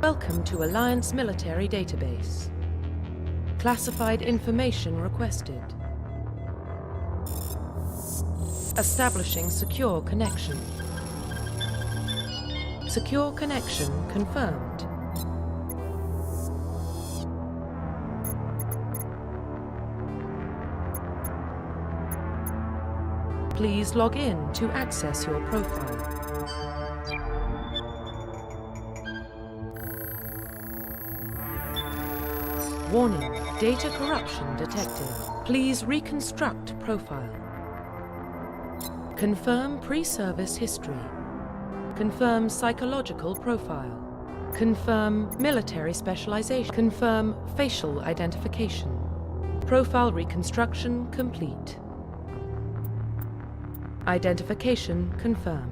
Welcome to Alliance Military Database. Classified information requested. Establishing secure connection. Secure connection confirmed. Please log in to access your profile. Warning, data corruption detected. Please reconstruct profile. Confirm pre-service history. Confirm psychological profile. Confirm military specialization. Confirm facial identification. Profile reconstruction complete. Identification confirmed.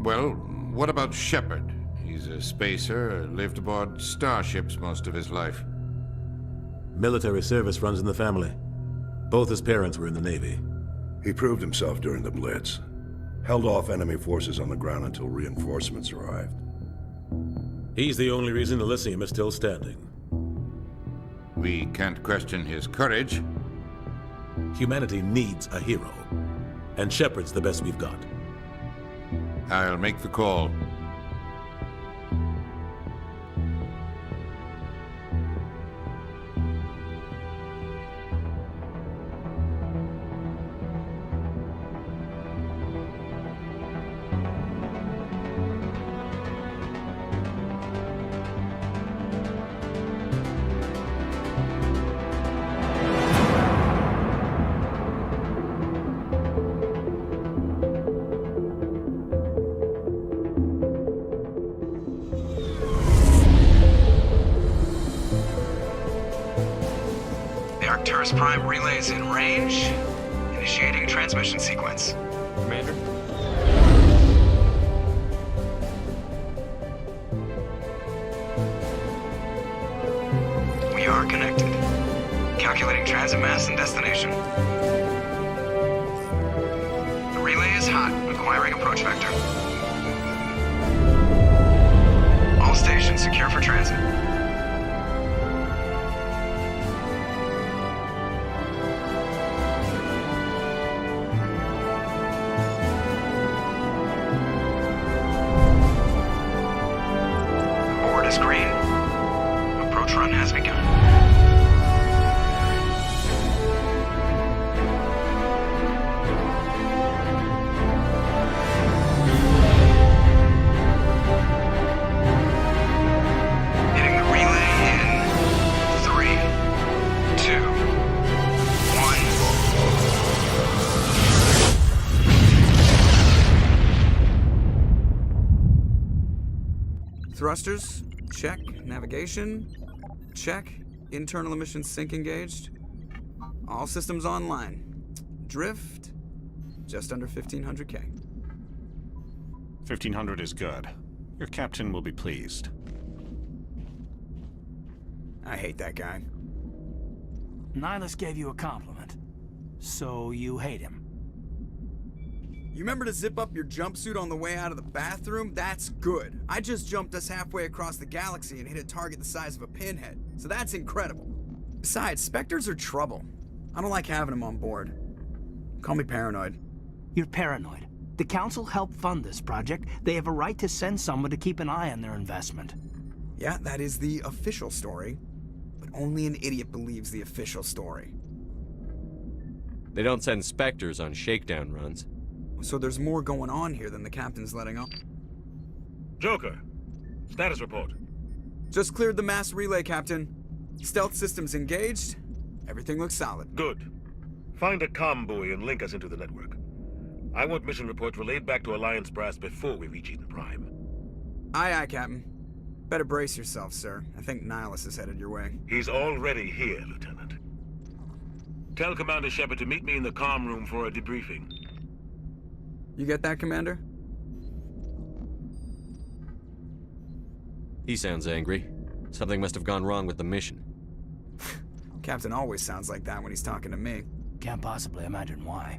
Well, what about Shephard? He's a spacer, lived aboard starships most of his life. Military service runs in the family. Both his parents were in the Navy. He proved himself during the Blitz. Held off enemy forces on the ground until reinforcements arrived. He's the only reason Elysium is still standing. We can't question his courage. Humanity needs a hero. And Shephard's the best we've got. I'll make the call. Prime relays in range. Initiating transmission sequence. Commander? We are connected. Calculating transit mass and destination. The relay is hot, acquiring approach vector. All stations secure for transit. Green. Approach run has begun. Hitting the relay in 3, 2, 1. Thrusters. Check. Navigation. Check. Internal emissions sync engaged. All systems online. Drift. Just under 1,500K. 1,500 is good. Your captain will be pleased. I hate that guy. Nihilus gave you a compliment. So you hate him. You remember to zip up your jumpsuit on the way out of the bathroom? That's good. I just jumped us halfway across the galaxy and hit a target the size of a pinhead. So that's incredible. Besides, Spectres are trouble. I don't like having them on board. Call me paranoid. You're paranoid. The Council helped fund this project. They have a right to send someone to keep an eye on their investment. Yeah, that is the official story. But only an idiot believes the official story. They don't send Spectres on shakedown runs. So there's more going on here than the captain's letting on. Joker, status report. Just cleared the mass relay, Captain. Stealth systems engaged. Everything looks solid. Good. Find a comm buoy and link us into the network. I want mission reports relayed back to Alliance brass before we reach Eden Prime. Aye, aye, Captain. Better brace yourself, sir. I think Nihilus is headed your way. He's already here, Lieutenant. Tell Commander Shephard to meet me in the comm room for a debriefing. You get that, Commander? He sounds angry. Something must have gone wrong with the mission. Captain always sounds like that when he's talking to me. Can't possibly imagine why.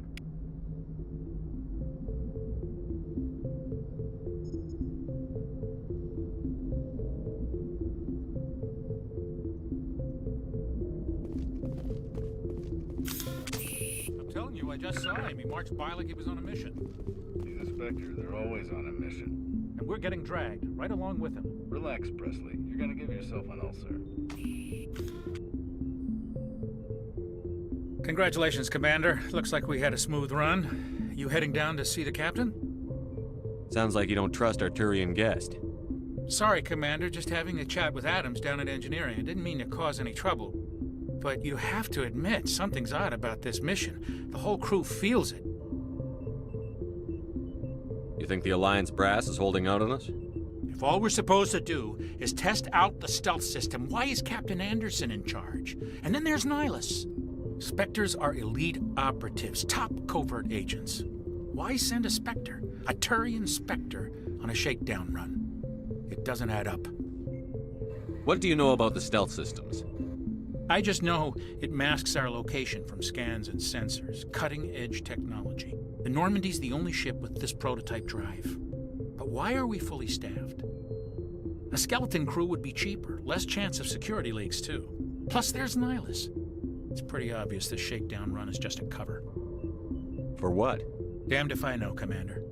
I'm telling you, I just saw him. He marched by like he was on a mission. He's a Spectre. They're always on a mission. And we're getting dragged, right along with him. Relax, Presley. You're gonna give yourself an ulcer. Congratulations, Commander. Looks like we had a smooth run. You heading down to see the captain? Sounds like you don't trust our Turian guest. Sorry, Commander. Just having a chat with Adams down at engineering. I didn't mean to cause any trouble. But you have to admit, something's odd about this mission. The whole crew feels it. You think the Alliance brass is holding out on us? If all we're supposed to do is test out the stealth system, why is Captain Anderson in charge? And then there's Nihilus. Spectres are elite operatives, top covert agents. Why send a Spectre, a Turian Spectre, on a shakedown run? It doesn't add up. What do you know about the stealth systems? I just know it masks our location from scans and sensors. Cutting-edge technology. The Normandy's the only ship with this prototype drive. But why are we fully staffed? A skeleton crew would be cheaper, less chance of security leaks too. Plus there's Nihilus. It's pretty obvious this shakedown run is just a cover. For what? Damned if I know, Commander.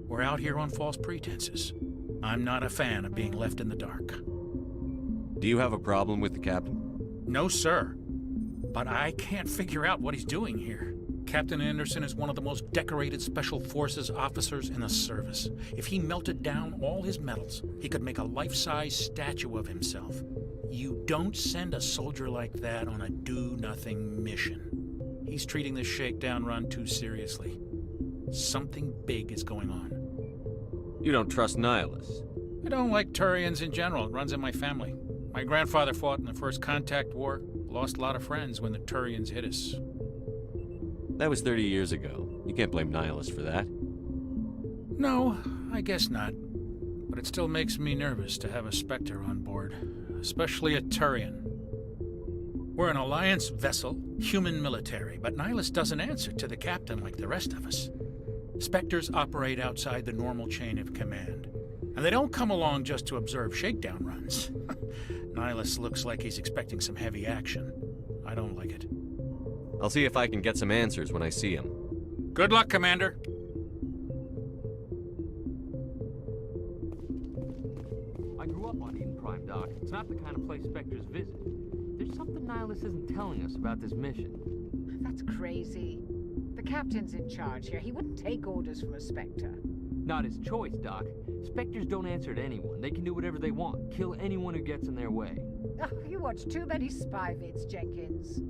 We're out here on false pretenses. I'm not a fan of being left in the dark. Do you have a problem with the captain? No, sir. But I can't figure out what he's doing here. Captain Anderson is one of the most decorated Special Forces officers in the service. If he melted down all his medals, he could make a life-size statue of himself. You don't send a soldier like that on a do-nothing mission. He's treating this shakedown run too seriously. Something big is going on. You don't trust Nihilus? I don't like Turians in general. It runs in my family. My grandfather fought in the First Contact War. Lost a lot of friends when the Turians hit us. That was 30 years ago. You can't blame Nihilus for that. No, I guess not. But it still makes me nervous to have a Spectre on board. Especially a Turian. We're an Alliance vessel, human military, but Nihilus doesn't answer to the captain like the rest of us. Spectres operate outside the normal chain of command. And they don't come along just to observe shakedown runs. Nihilus looks like he's expecting some heavy action. I don't like it. I'll see if I can get some answers when I see him. Good luck, Commander. I grew up on Eden Prime, Doc. It's not the kind of place Spectres visit. There's something Nihilus isn't telling us about this mission. That's crazy. The captain's in charge here. He wouldn't take orders from a Spectre. Not his choice, Doc. Spectres don't answer to anyone. They can do whatever they want. Kill anyone who gets in their way. Oh, you watch too many spy vids, Jenkins.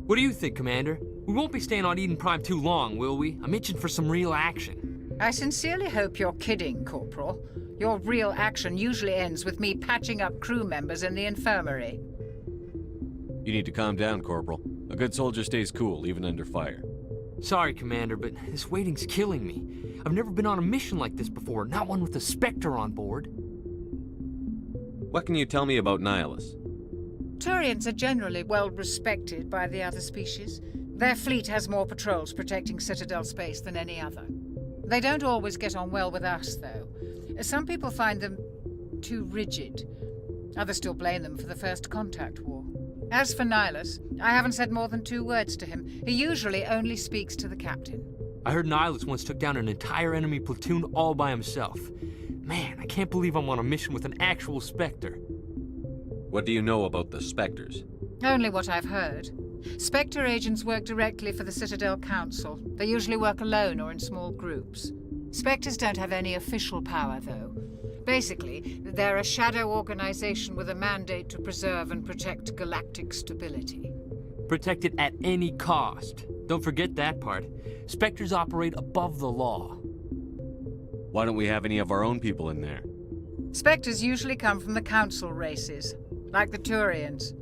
What do you think, Commander? We won't be staying on Eden Prime too long, will we? I'm itching for some real action. I sincerely hope you're kidding, Corporal. Your real action usually ends with me patching up crew members in the infirmary. You need to calm down, Corporal. A good soldier stays cool, even under fire. Sorry, Commander, but this waiting's killing me. I've never been on a mission like this before, not one with a Spectre on board. What can you tell me about Nihilus? Turians are generally well respected by the other species. Their fleet has more patrols protecting Citadel space than any other. They don't always get on well with us, though. Some people find them too rigid. Others still blame them for the First Contact War. As for Nihilus, I haven't said more than 2 words to him. He usually only speaks to the captain. I heard Nihilus once took down an entire enemy platoon all by himself. Man, I can't believe I'm on a mission with an actual Spectre. What do you know about the Spectres? Only what I've heard. Spectre agents work directly for the Citadel Council. They usually work alone or in small groups. Spectres don't have any official power, though. Basically, they're a shadow organization with a mandate to preserve and protect galactic stability. Protect it at any cost. Don't forget that part. Spectres operate above the law. Why don't we have any of our own people in there? Spectres usually come from the Council races, like the Turians.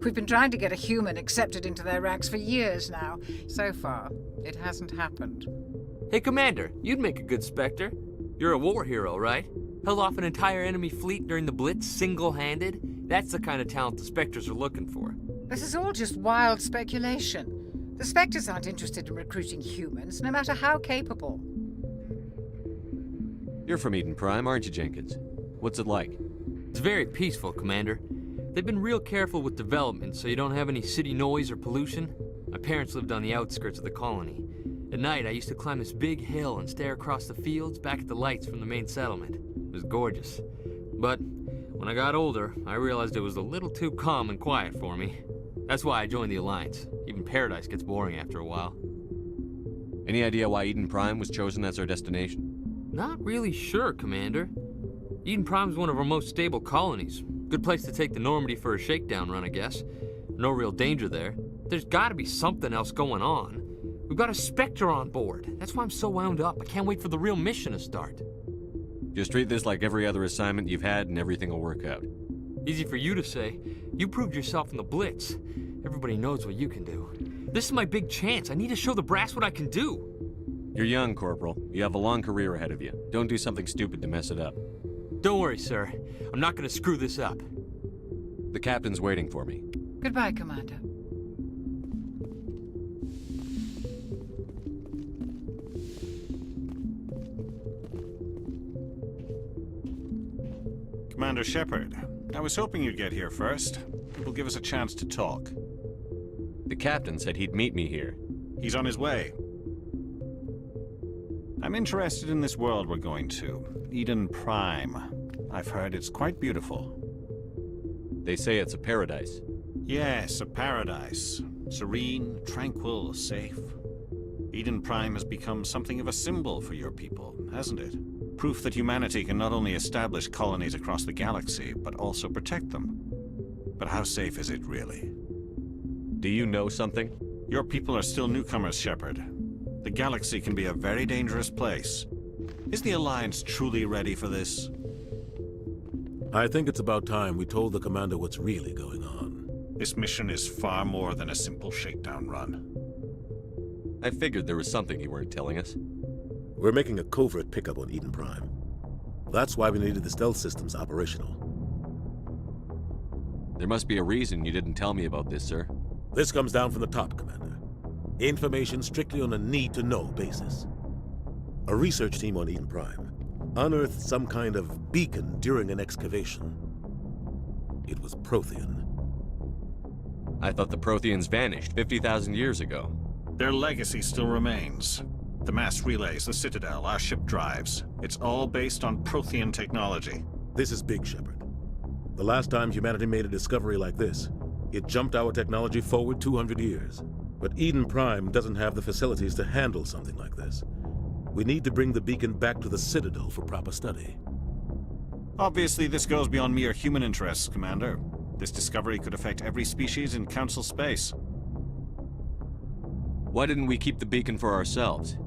We've been trying to get a human accepted into their ranks for years now. So far, it hasn't happened. Hey, Commander, you'd make a good Spectre. You're a war hero, right? Held off an entire enemy fleet during the Blitz single-handed? That's the kind of talent the Spectres are looking for. This is all just wild speculation. The Spectres aren't interested in recruiting humans, no matter how capable. You're from Eden Prime, aren't you, Jenkins? What's it like? It's very peaceful, Commander. They've been real careful with development, so you don't have any city noise or pollution. My parents lived on the outskirts of the colony. At night, I used to climb this big hill and stare across the fields back at the lights from the main settlement. It was gorgeous. But when I got older, I realized it was a little too calm and quiet for me. That's why I joined the Alliance. Even Paradise gets boring after a while. Any idea why Eden Prime was chosen as our destination? Not really sure, Commander. Eden Prime's one of our most stable colonies. Good place to take the Normandy for a shakedown run, I guess. No real danger there. There's gotta be something else going on. We've got a Spectre on board. That's why I'm so wound up. I can't wait for the real mission to start. Just treat this like every other assignment you've had and everything will work out. Easy for you to say. You proved yourself in the Blitz. Everybody knows what you can do. This is my big chance. I need to show the brass what I can do. You're young, Corporal. You have a long career ahead of you. Don't do something stupid to mess it up. Don't worry, sir. I'm not gonna screw this up. The captain's waiting for me. Goodbye, Commander. Commander Shephard, I was hoping you'd get here first. It will give us a chance to talk. The captain said he'd meet me here. He's on his way. I'm interested in this world we're going to, Eden Prime. I've heard it's quite beautiful. They say it's a paradise. Yes, a paradise. Serene, tranquil, safe. Eden Prime has become something of a symbol for your people, hasn't it? Proof that humanity can not only establish colonies across the galaxy, but also protect them. But how safe is it, really? Do you know something? Your people are still newcomers, Shephard. The galaxy can be a very dangerous place. Is the Alliance truly ready for this? I think it's about time we told the Commander what's really going on. This mission is far more than a simple shakedown run. I figured there was something you weren't telling us. We're making a covert pickup on Eden Prime. That's why we needed the stealth systems operational. There must be a reason you didn't tell me about this, sir. This comes down from the top, Commander. Information strictly on a need-to-know basis. A research team on Eden Prime unearthed some kind of beacon during an excavation. It was Prothean. I thought the Protheans vanished 50,000 years ago. Their legacy still remains. The mass relays, the Citadel, our ship drives. It's all based on Prothean technology. This is big, Shephard. The last time humanity made a discovery like this, it jumped our technology forward 200 years. But Eden Prime doesn't have the facilities to handle something like this. We need to bring the beacon back to the Citadel for proper study. Obviously, this goes beyond mere human interests, Commander. This discovery could affect every species in Council space. Why didn't we keep the beacon for ourselves?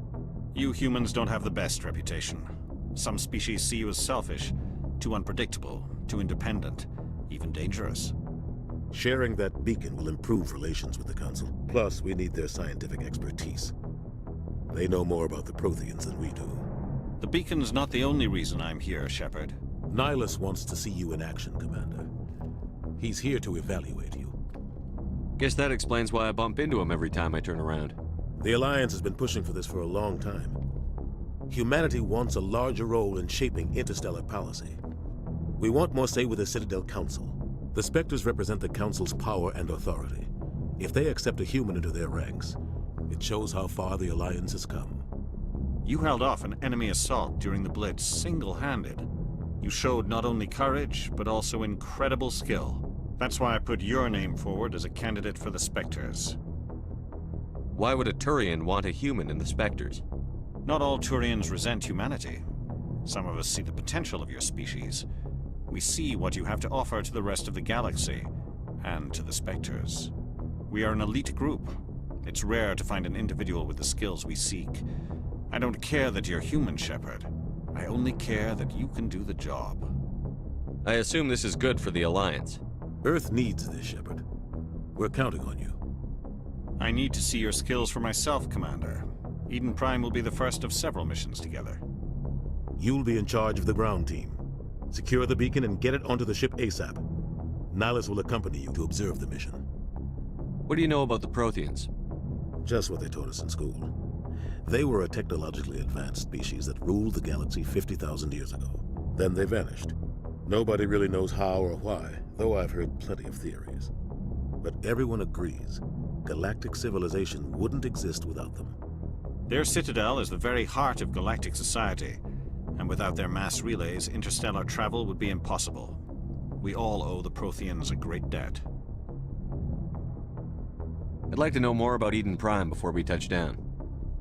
You humans don't have the best reputation. Some species see you as selfish, too unpredictable, too independent, even dangerous. Sharing that beacon will improve relations with the Council. Plus, we need their scientific expertise. They know more about the Protheans than we do. The beacon's not the only reason I'm here, Shephard. Nihilus wants to see you in action, Commander. He's here to evaluate you. Guess that explains why I bump into him every time I turn around. The Alliance has been pushing for this for a long time. Humanity wants a larger role in shaping interstellar policy. We want more say with the Citadel Council. The Spectres represent the Council's power and authority. If they accept a human into their ranks, it shows how far the Alliance has come. You held off an enemy assault during the Blitz single-handed. You showed not only courage, but also incredible skill. That's why I put your name forward as a candidate for the Spectres. Why would a Turian want a human in the Spectres? Not all Turians resent humanity. Some of us see the potential of your species. We see what you have to offer to the rest of the galaxy, and to the Spectres. We are an elite group. It's rare to find an individual with the skills we seek. I don't care that you're human, Shephard. I only care that you can do the job. I assume this is good for the Alliance. Earth needs this, Shephard. We're counting on you. I need to see your skills for myself, Commander. Eden Prime will be the first of several missions together. You'll be in charge of the ground team. Secure the beacon and get it onto the ship ASAP. Nihilus will accompany you to observe the mission. What do you know about the Protheans? Just what they taught us in school. They were a technologically advanced species that ruled the galaxy 50,000 years ago. Then they vanished. Nobody really knows how or why, though I've heard plenty of theories. But everyone agrees, galactic civilization wouldn't exist without them. Their citadel is the very heart of galactic society, and without their mass relays, interstellar travel would be impossible. We all owe the Protheans a great debt. I'd like to know more about Eden Prime before we touch down.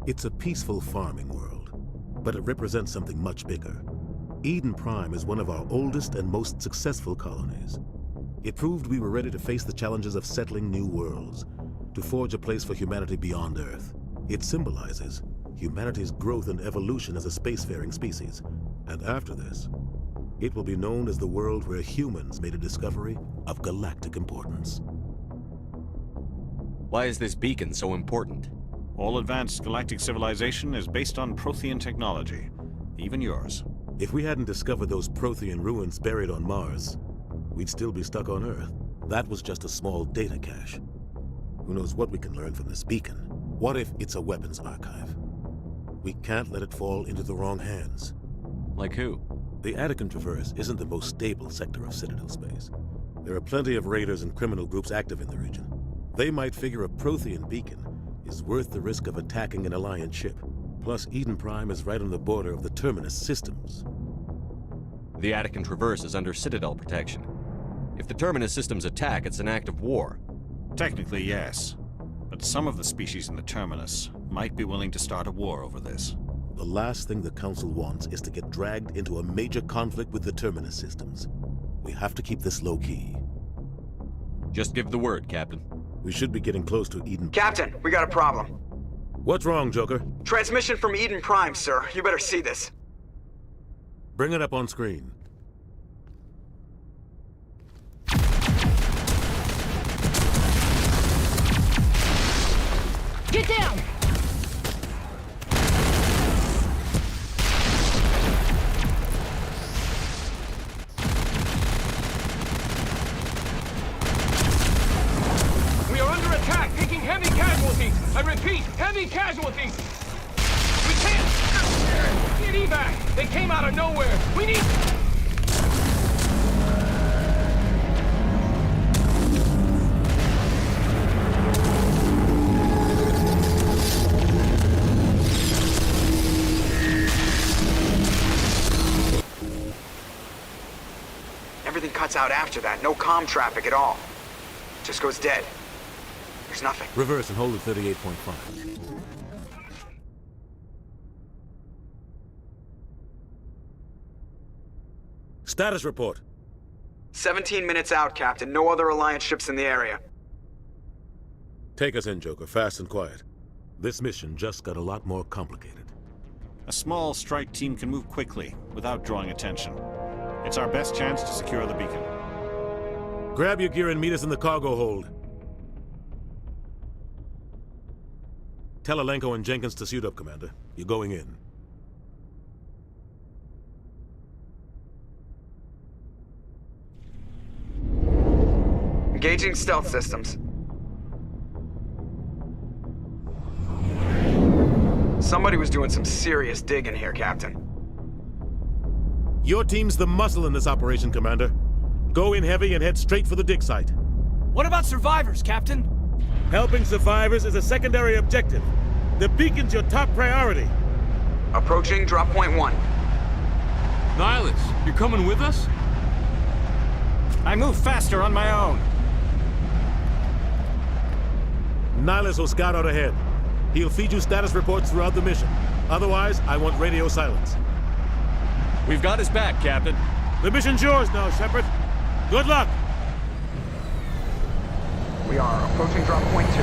It's a peaceful farming world, but it represents something much bigger. Eden Prime is one of our oldest and most successful colonies. It proved we were ready to face the challenges of settling new worlds, to forge a place for humanity beyond Earth. It symbolizes humanity's growth and evolution as a spacefaring species. And after this, it will be known as the world where humans made a discovery of galactic importance. Why is this beacon so important? All advanced galactic civilization is based on Prothean technology, even yours. If we hadn't discovered those Prothean ruins buried on Mars, we'd still be stuck on Earth. That was just a small data cache. Who knows what we can learn from this beacon? What if it's a weapons archive? We can't let it fall into the wrong hands. Like who? The Attican Traverse isn't the most stable sector of Citadel space. There are plenty of raiders and criminal groups active in the region. They might figure a Prothean beacon is worth the risk of attacking an Alliance ship. Plus, Eden Prime is right on the border of the Terminus systems. The Attican Traverse is under Citadel protection. If the Terminus systems attack, it's an act of war. Technically, yes. But some of the species in the Terminus might be willing to start a war over this. The last thing the Council wants is to get dragged into a major conflict with the Terminus systems. We have to keep this low-key. Just give the word, Captain. We should be getting close to Eden. Captain, we got a problem. What's wrong, Joker? Transmission from Eden Prime, sir. You better see this. Bring it up on screen. Get down! We are under attack, taking heavy casualties. I repeat, heavy casualties. We can't get evac. They came out of nowhere. We need... Everything cuts out after that. No comm traffic at all. Just goes dead. There's nothing. Reverse and hold at 38.5. Status report. 17 minutes out, Captain. No other Alliance ships in the area. Take us in, Joker, fast and quiet. This mission just got a lot more complicated. A small strike team can move quickly, without drawing attention. It's our best chance to secure the beacon. Grab your gear and meet us in the cargo hold. Tell Alenko and Jenkins to suit up, Commander. You're going in. Engaging stealth systems. Somebody was doing some serious digging here, Captain. Your team's the muscle in this operation, Commander. Go in heavy and head straight for the dig site. What about survivors, Captain? Helping survivors is a secondary objective. The beacon's your top priority. Approaching drop point 1. Nihilus, you're coming with us? I move faster on my own. Nihilus will scout out ahead. He'll feed you status reports throughout the mission. Otherwise, I want radio silence. We've got his back, Captain. The mission's yours now, Shephard. Good luck! We are approaching drop point 2.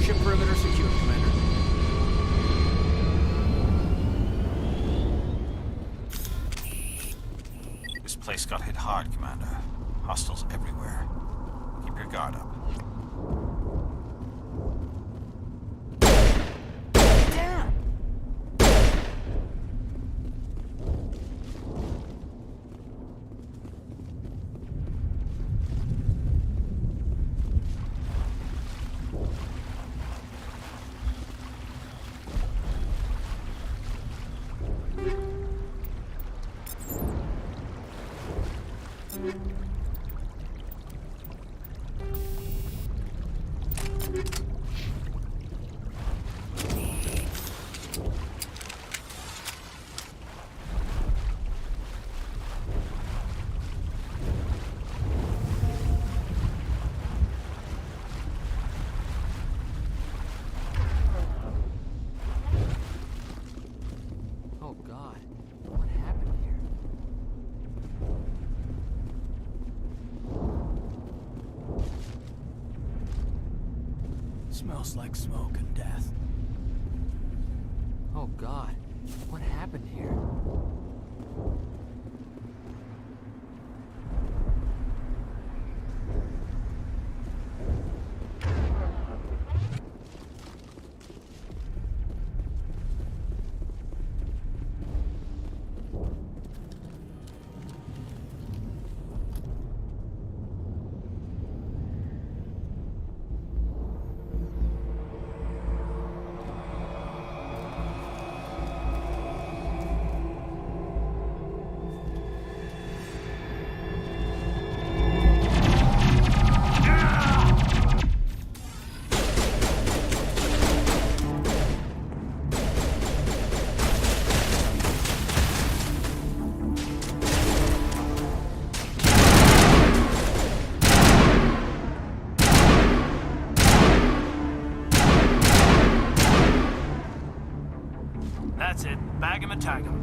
Ship perimeter secure, Commander. hard, Commander. Hostiles everywhere. Keep your guard up. Oh God, what happened here? Smells like smoke and death. Oh God, what happened here? That's it. Bag him and tag him.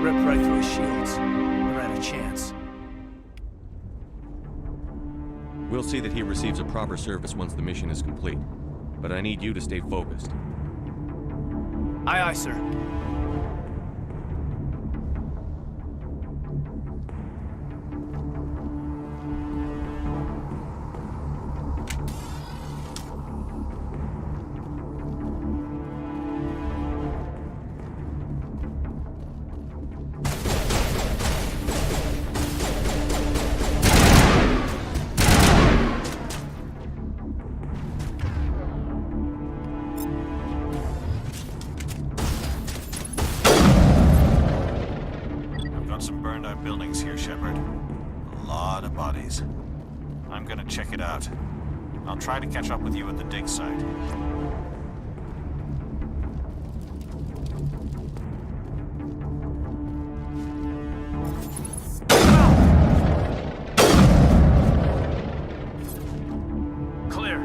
Rip right through his shields. We're at a chance. We'll see that he receives a proper service once the mission is complete. But I need you to stay focused. Aye, aye, sir. Some burned out buildings here, Shephard. A lot of bodies. I'm gonna check it out. I'll try to catch up with you at the dig site. Clear.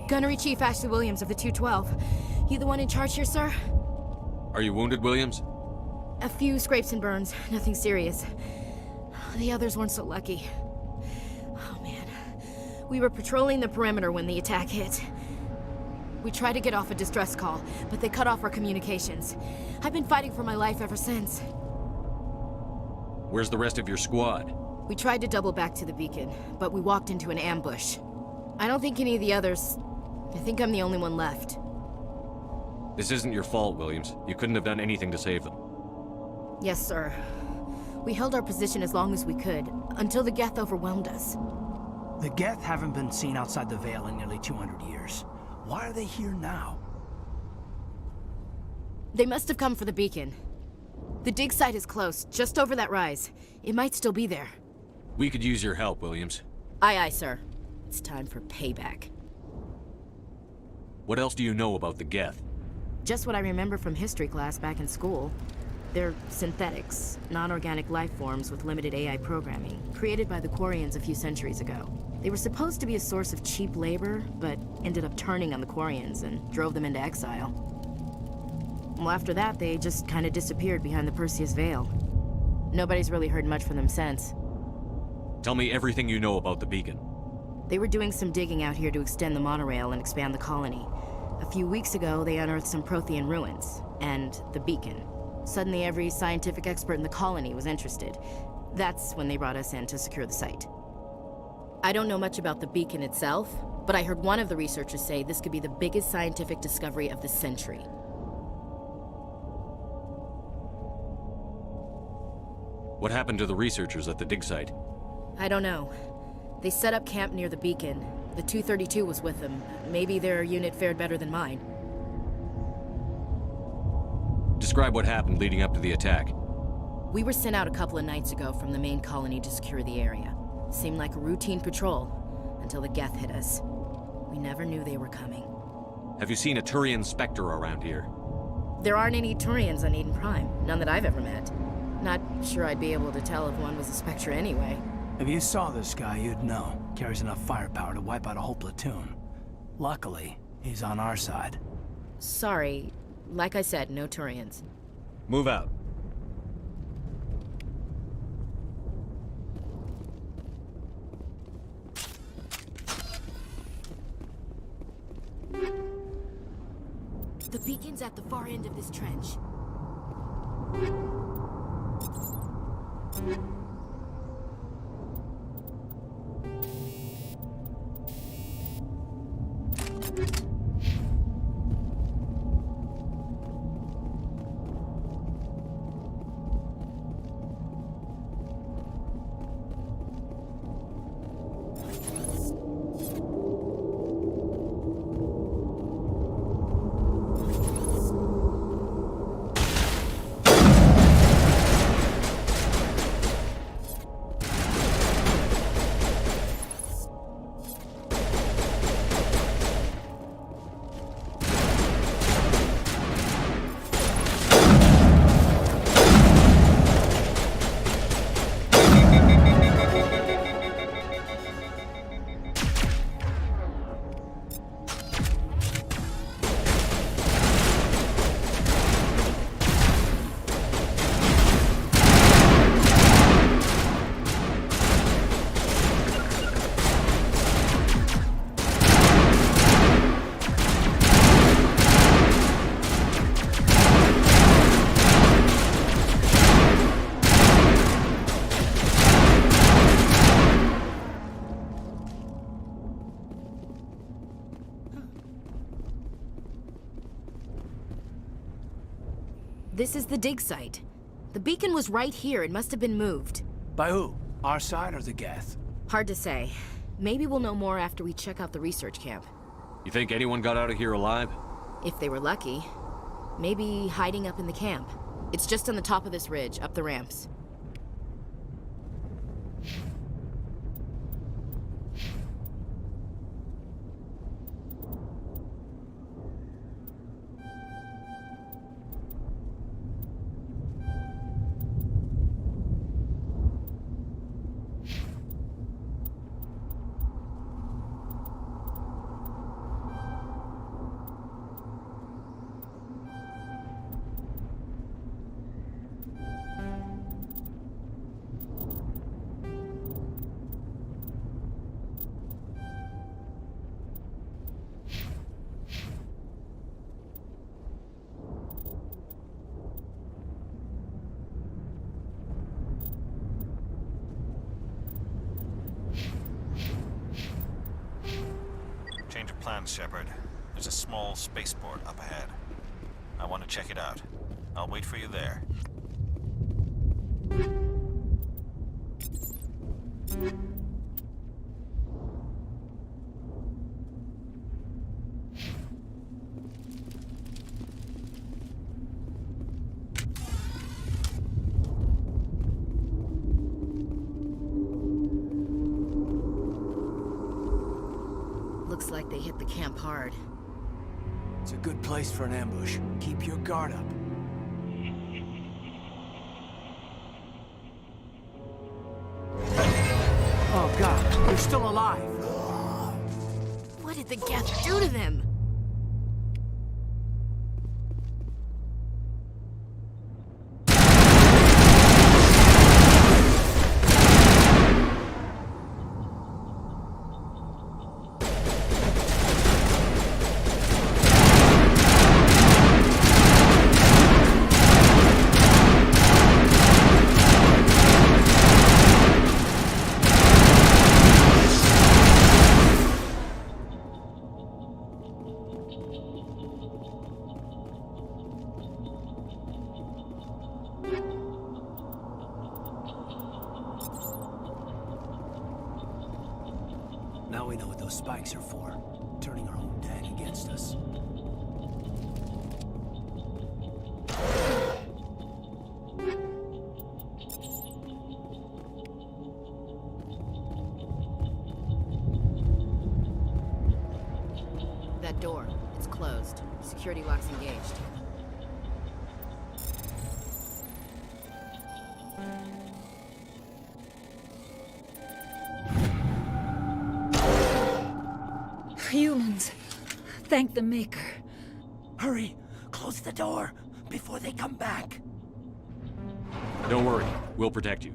Gunnery Chief Ashley Williams of the 212. You the one in charge here, sir? Are you wounded, Williams? A few scrapes and burns, nothing serious. The others weren't so lucky. Oh man. We were patrolling the perimeter when the attack hit. We tried to get off a distress call, but they cut off our communications. I've been fighting for my life ever since. Where's the rest of your squad? We tried to double back to the beacon, but we walked into an ambush. I don't think any of the others... I think I'm the only one left. This isn't your fault, Williams. You couldn't have done anything to save them. Yes, sir. We held our position as long as we could, until the Geth overwhelmed us. The Geth haven't been seen outside the Veil in nearly 200 years. Why are they here now? They must have come for the beacon. The dig site is close, just over that rise. It might still be there. We could use your help, Williams. Aye, aye, sir. It's time for payback. What else do you know about the Geth? Just what I remember from history class back in school. They're synthetics, non-organic life forms with limited AI programming, created by the Quarians a few centuries ago. They were supposed to be a source of cheap labor, but ended up turning on the Quarians and drove them into exile. Well, after that, they just kind of disappeared behind the Perseus Veil. Nobody's really heard much from them since. Tell me everything you know about the beacon. They were doing some digging out here to extend the monorail and expand the colony. A few weeks ago, they unearthed some Prothean ruins, and the beacon. Suddenly, every scientific expert in the colony was interested. That's when they brought us in to secure the site. I don't know much about the beacon itself, but I heard one of the researchers say this could be the biggest scientific discovery of the century. What happened to the researchers at the dig site? I don't know. They set up camp near the beacon. The 232 was with them. Maybe their unit fared better than mine. Describe what happened leading up to the attack. We were sent out a couple of nights ago from the main colony to secure the area. Seemed like a routine patrol, until the Geth hit us. We never knew they were coming. Have you seen a Turian Spectre around here? There aren't any Turians on Eden Prime. None that I've ever met. Not sure I'd be able to tell if one was a Spectre anyway. If you saw this guy, you'd know. Carries enough firepower to wipe out a whole platoon. Luckily, he's on our side. Sorry. Like I said, no Turians. Move out. The beacon's at the far end of this trench. This is the dig site. The beacon was right here. It must have been moved. By who? Our side or the Geth? Hard to say. Maybe we'll know more after we check out the research camp. You think anyone got out of here alive? If they were lucky. Maybe hiding up in the camp. It's just on the top of this ridge, up the ramps. plans, Shephard. There's a small spaceport up ahead. I want to check it out. I'll wait for you there. Looks like they hit the camp hard. It's a good place for an ambush. Keep your guard up. Oh god, they're still alive! What did the Geth do to them? Now we know what those spikes are for. Turning our own dag against us. That door, it's closed. Security lock's engaged. Humans. Thank the Maker. Hurry! Close the door before they come back. Don't worry, we'll protect you.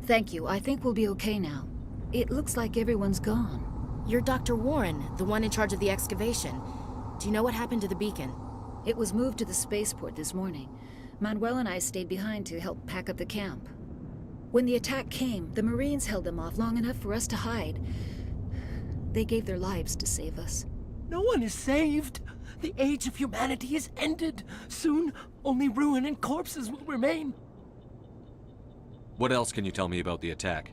Thank you. I think we'll be okay now. It looks like everyone's gone. You're Dr. Warren, the one in charge of the excavation. Do you know what happened to the beacon? It was moved to the spaceport this morning. Manuel and I stayed behind to help pack up the camp. When the attack came, the Marines held them off long enough for us to hide. They gave their lives to save us. No one is saved. The age of humanity is ended. Soon, only ruin and corpses will remain. What else can you tell me about the attack?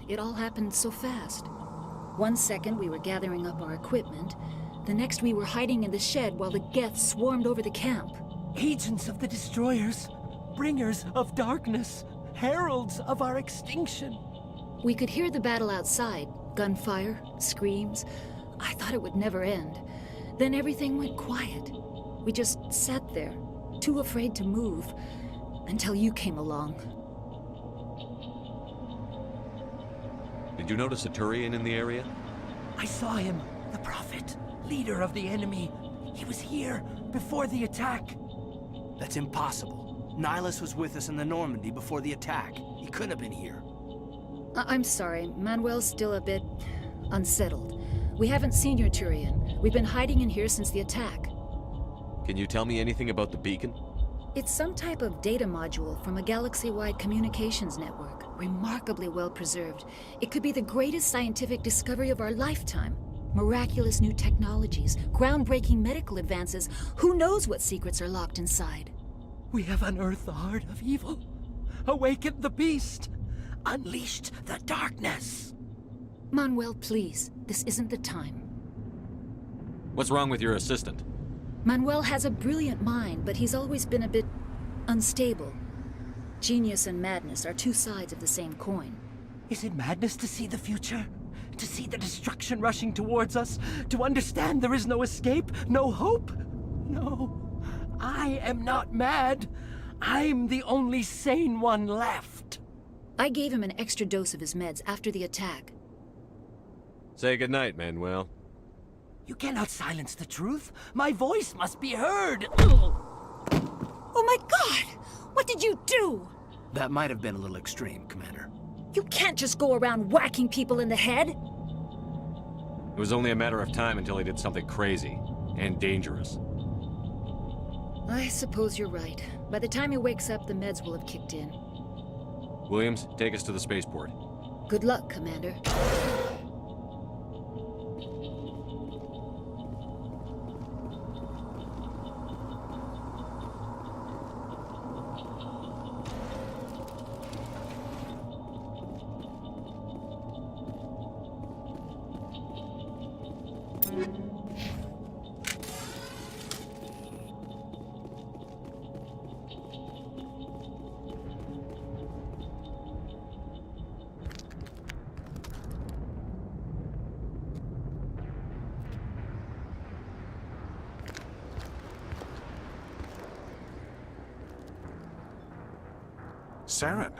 It all happened so fast. 1 second we were gathering up our equipment. The next we were hiding in the shed while the Geth swarmed over the camp. Agents of the Destroyers, bringers of darkness, heralds of our extinction. We could hear the battle outside. Gunfire, screams. I thought it would never end. Then everything went quiet. We just sat there, too afraid to move, until you came along. Did you notice a Turian in the area? I saw him, the Prophet, leader of the enemy. He was here before the attack. That's impossible. Nihilus was with us in the Normandy before the attack. He couldn't have been here. I'm sorry, Manuel's still a bit unsettled. We haven't seen your Turian. We've been hiding in here since the attack. Can you tell me anything about the beacon? It's some type of data module from a galaxy-wide communications network. Remarkably well preserved. It could be the greatest scientific discovery of our lifetime. Miraculous new technologies, groundbreaking medical advances. Who knows what secrets are locked inside? We have unearthed the heart of evil, awakened the beast, unleashed the darkness. Manuel, please. This isn't the time. What's wrong with your assistant? Manuel has a brilliant mind, but he's always been a bit unstable. Genius and madness are two sides of the same coin. Is it madness to see the future? To see the destruction rushing towards us? To understand there is no escape? No hope? No. I am not mad. I'm the only sane one left. I gave him an extra dose of his meds after the attack. Say goodnight, Manuel. You cannot silence the truth. My voice must be heard. Oh my God! What did you do? That might have been a little extreme, Commander. You can't just go around whacking people in the head. It was only a matter of time until he did something crazy and dangerous. I suppose you're right. By the time he wakes up, the meds will have kicked in. Williams, take us to the spaceport. Good luck, Commander. Saren.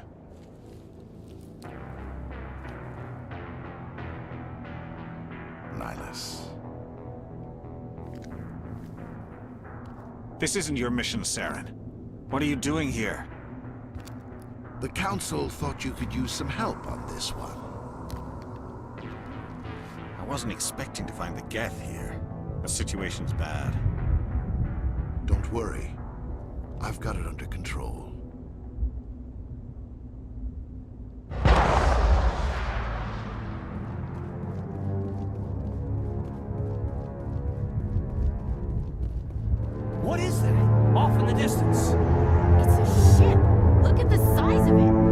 Nihilus. This isn't your mission, Saren. What are you doing here? The Council thought you could use some help on this one. I wasn't expecting to find the Geth here. The situation's bad. Don't worry. I've got it under control. What is that? Off in the distance. It's a ship. Look at the size of it.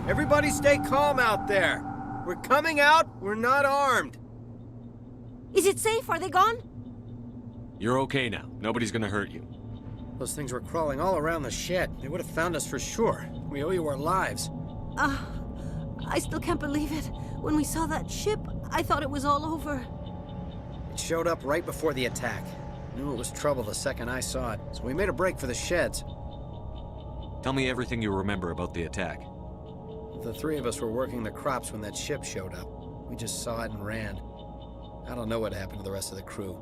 Everybody stay calm out there. We're coming out, we're not armed. Is it safe? Are they gone? You're okay now. Nobody's gonna hurt you. Those things were crawling all around the shed. They would have found us for sure. We owe you our lives. I still can't believe it. When we saw that ship, I thought it was all over. It showed up right before the attack. Knew it was trouble the second I saw it, so we made a break for the sheds. Tell me everything you remember about the attack. The three of us were working the crops when that ship showed up. We just saw it and ran. I don't know what happened to the rest of the crew.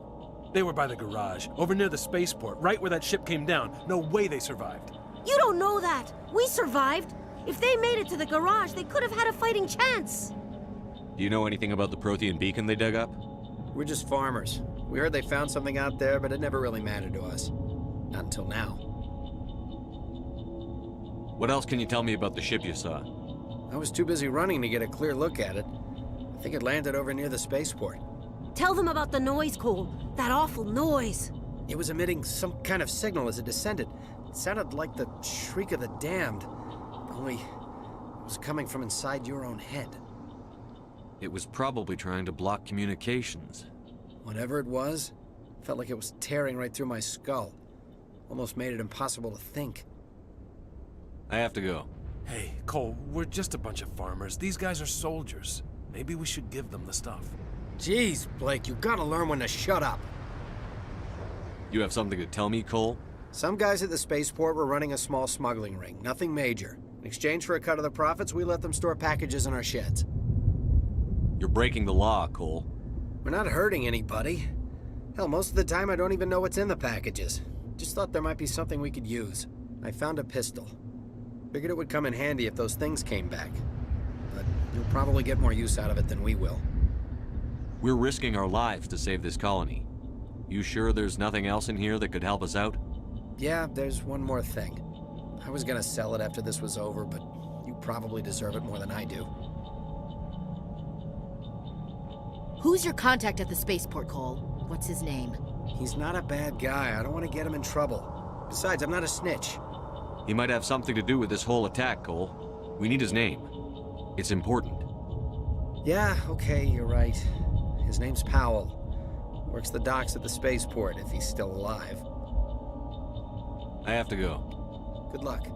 They were by the garage, over near the spaceport, right where that ship came down. No way they survived. You don't know that. We survived. If they made it to the garage, they could have had a fighting chance. Do you know anything about the Prothean beacon they dug up? We're just farmers. We heard they found something out there, but it never really mattered to us. Not until now. What else can you tell me about the ship you saw? I was too busy running to get a clear look at it. I think it landed over near the spaceport. Tell them about the noise, Cole. That awful noise. It was emitting some kind of signal as it descended. It sounded like the shriek of the damned. Only it was coming from inside your own head. It was probably trying to block communications. Whatever it was, felt like it was tearing right through my skull. Almost made it impossible to think. I have to go. Hey, Cole, we're just a bunch of farmers. These guys are soldiers. Maybe we should give them the stuff. Jeez, Blake, you gotta learn when to shut up. You have something to tell me, Cole? Some guys at the spaceport were running a small smuggling ring, nothing major. In exchange for a cut of the profits, we let them store packages in our sheds. You're breaking the law, Cole. We're not hurting anybody. Hell, most of the time I don't even know what's in the packages. Just thought there might be something we could use. I found a pistol. Figured it would come in handy if those things came back. But you'll probably get more use out of it than we will. We're risking our lives to save this colony. You sure there's nothing else in here that could help us out? Yeah, there's one more thing. I was gonna sell it after this was over, but you probably deserve it more than I do. Who's your contact at the spaceport, Cole? What's his name? He's not a bad guy. I don't want to get him in trouble. Besides, I'm not a snitch. He might have something to do with this whole attack, Cole. We need his name. It's important. Yeah, okay, you're right. His name's Powell. Works the docks at the spaceport, if he's still alive. I have to go. Good luck.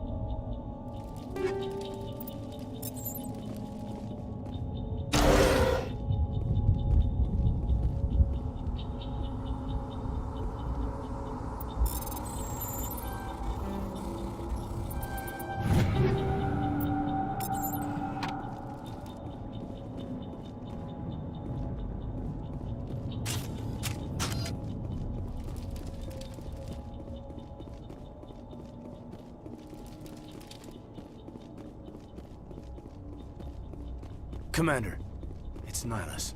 Commander, it's Nihilus.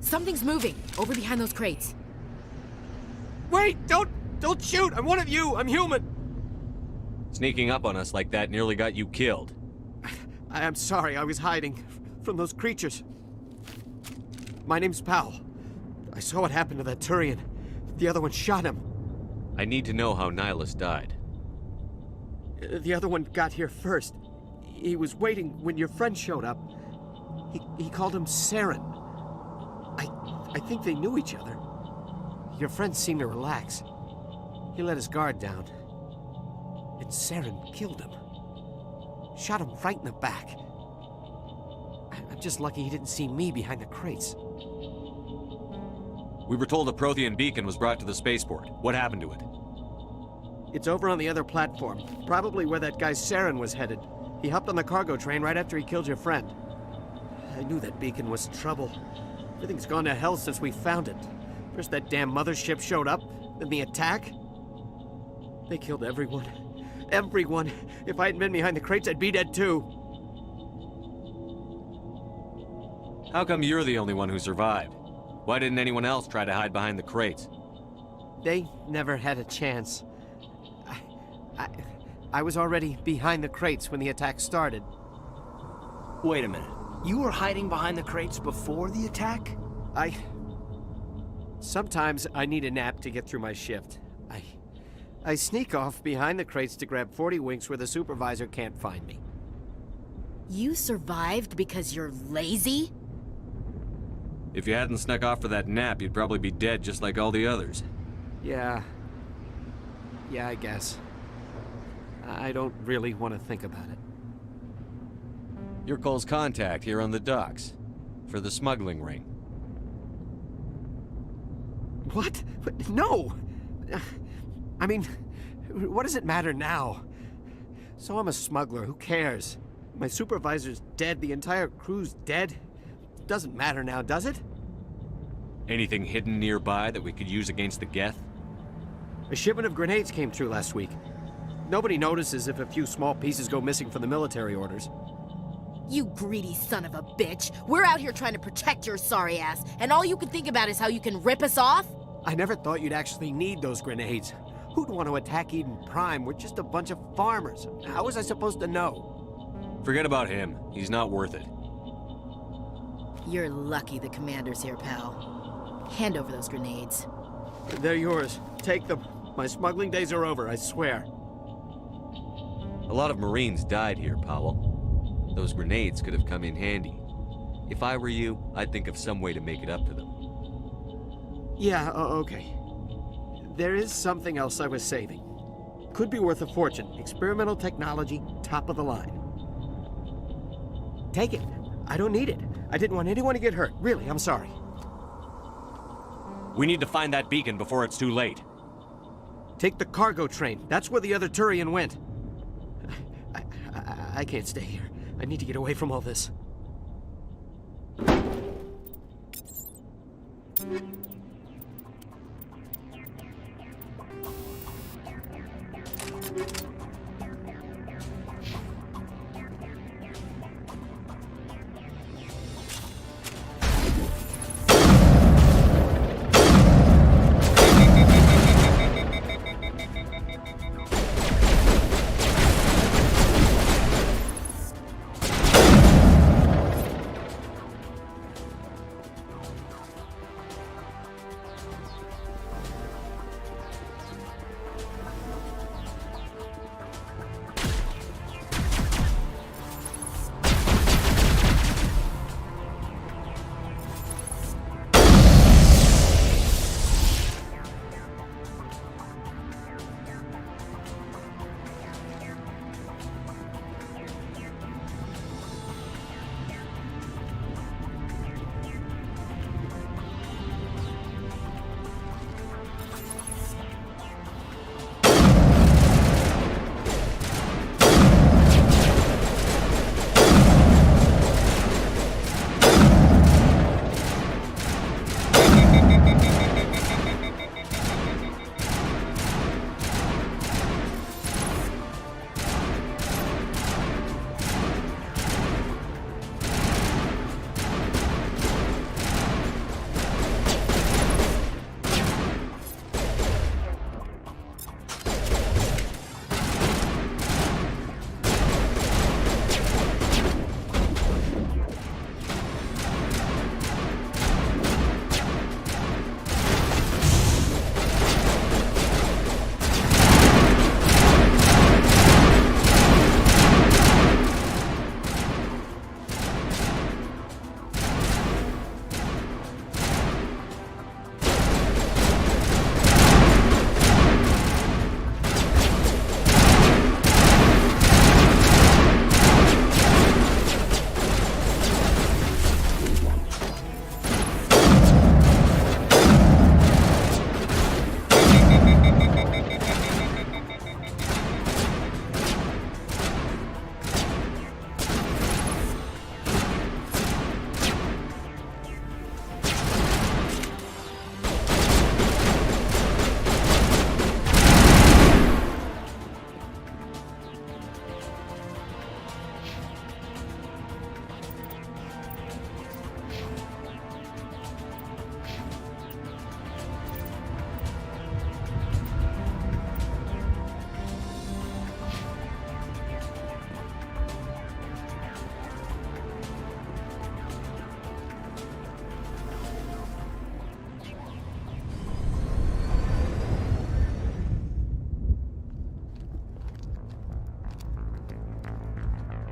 Something's moving, over behind those crates. Wait! Don't shoot! I'm one of you! I'm human! Sneaking up on us like that nearly got you killed. I'm sorry, I was hiding from those creatures. My name's Powell. I saw what happened to that Turian. The other one shot him. I need to know how Nihilus died. The other one got here first. He was waiting when your friend showed up. He called him Saren. I think they knew each other. Your friend seemed to relax. He let his guard down. And Saren killed him. Shot him right in the back. I'm just lucky he didn't see me behind the crates. We were told a Prothean beacon was brought to the spaceport. What happened to it? It's over on the other platform. Probably where that guy Saren was headed. He hopped on the cargo train right after he killed your friend. I knew that beacon was trouble. Everything's gone to hell since we found it. First that damn mothership showed up, then the attack. They killed everyone. Everyone. If I hadn't been behind the crates, I'd be dead too. How come you're the only one who survived? Why didn't anyone else try to hide behind the crates? They never had a chance. I was already behind the crates when the attack started. Wait a minute. You were hiding behind the crates before the attack? Sometimes I need a nap to get through my shift. I sneak off behind the crates to grab 40 winks where the supervisor can't find me. You survived because you're lazy? If you hadn't snuck off for that nap, you'd probably be dead just like all the others. Yeah, I guess. I don't really want to think about it. You're Cole's contact here on the docks. For the smuggling ring. What? No! I mean, what does it matter now? So I'm a smuggler, who cares? My supervisor's dead, the entire crew's dead. Doesn't matter now, does it? Anything hidden nearby that we could use against the Geth? A shipment of grenades came through last week. Nobody notices if a few small pieces go missing from the military orders. You greedy son of a bitch! We're out here trying to protect your sorry ass, and all you can think about is how you can rip us off? I never thought you'd actually need those grenades. Who'd want to attack Eden Prime? We're just a bunch of farmers. How was I supposed to know? Forget about him. He's not worth it. You're lucky the commander's here, pal. Hand over those grenades. They're yours. Take them. My smuggling days are over, I swear. A A lot of Marines died here, Powell. Those grenades could have come in handy. If I were you, I'd think of some way to make it up to them. Yeah, okay. There is something else I was saving. Could be worth a fortune. Experimental technology, top of the line. Take it. I don't need it. I didn't want anyone to get hurt. Really, I'm sorry. We need to find that beacon before it's too late. Take the cargo train. That's where the other Turian went. I can't stay here. I need to get away from all this.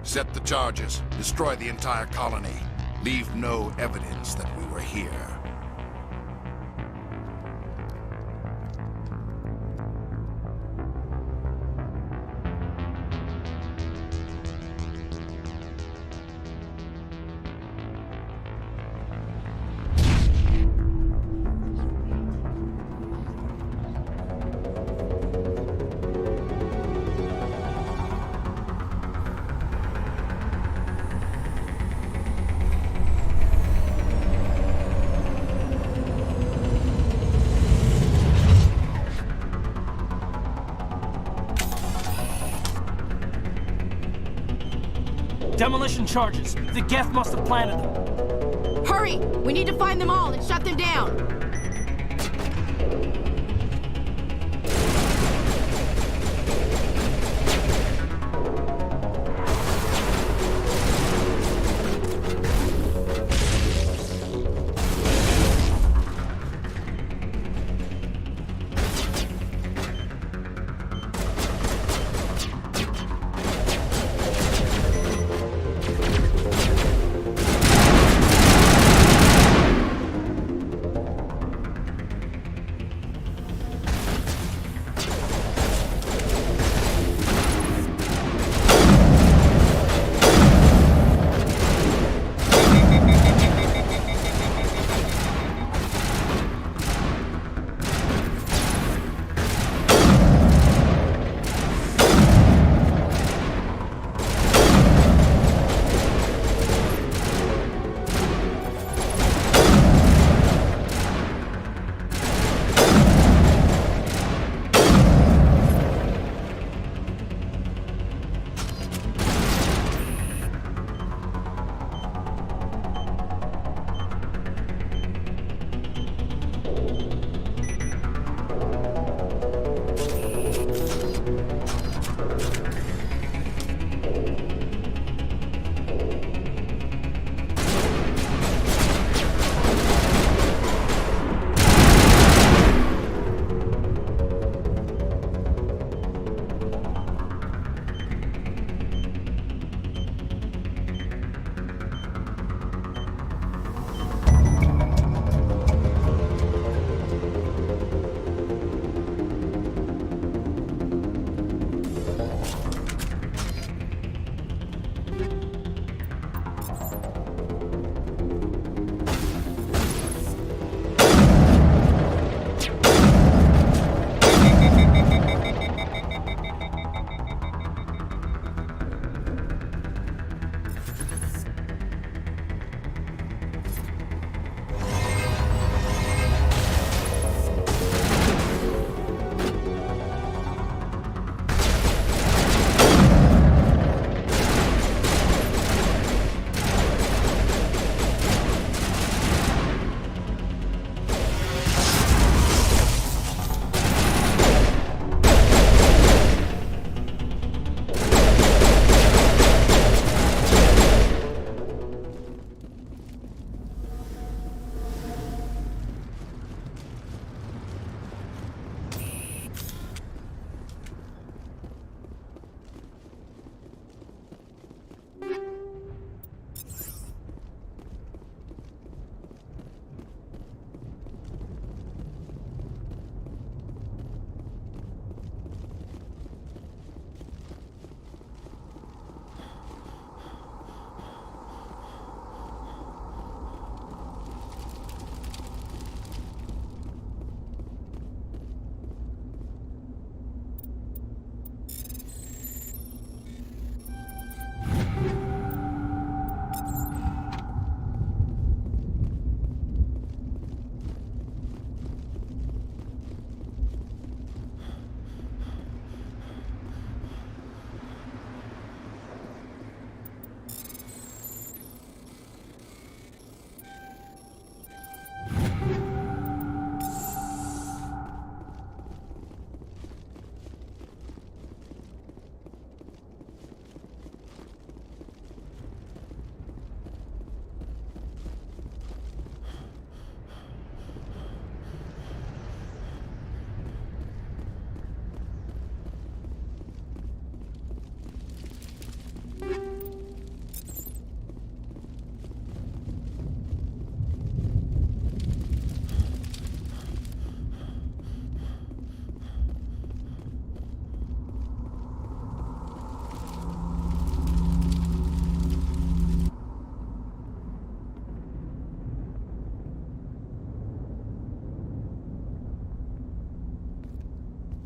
Set the charges. Destroy the entire colony. Leave no evidence that we were here. Demolition charges. The Geth must have planted them. Hurry! We need to find them all and shut them down.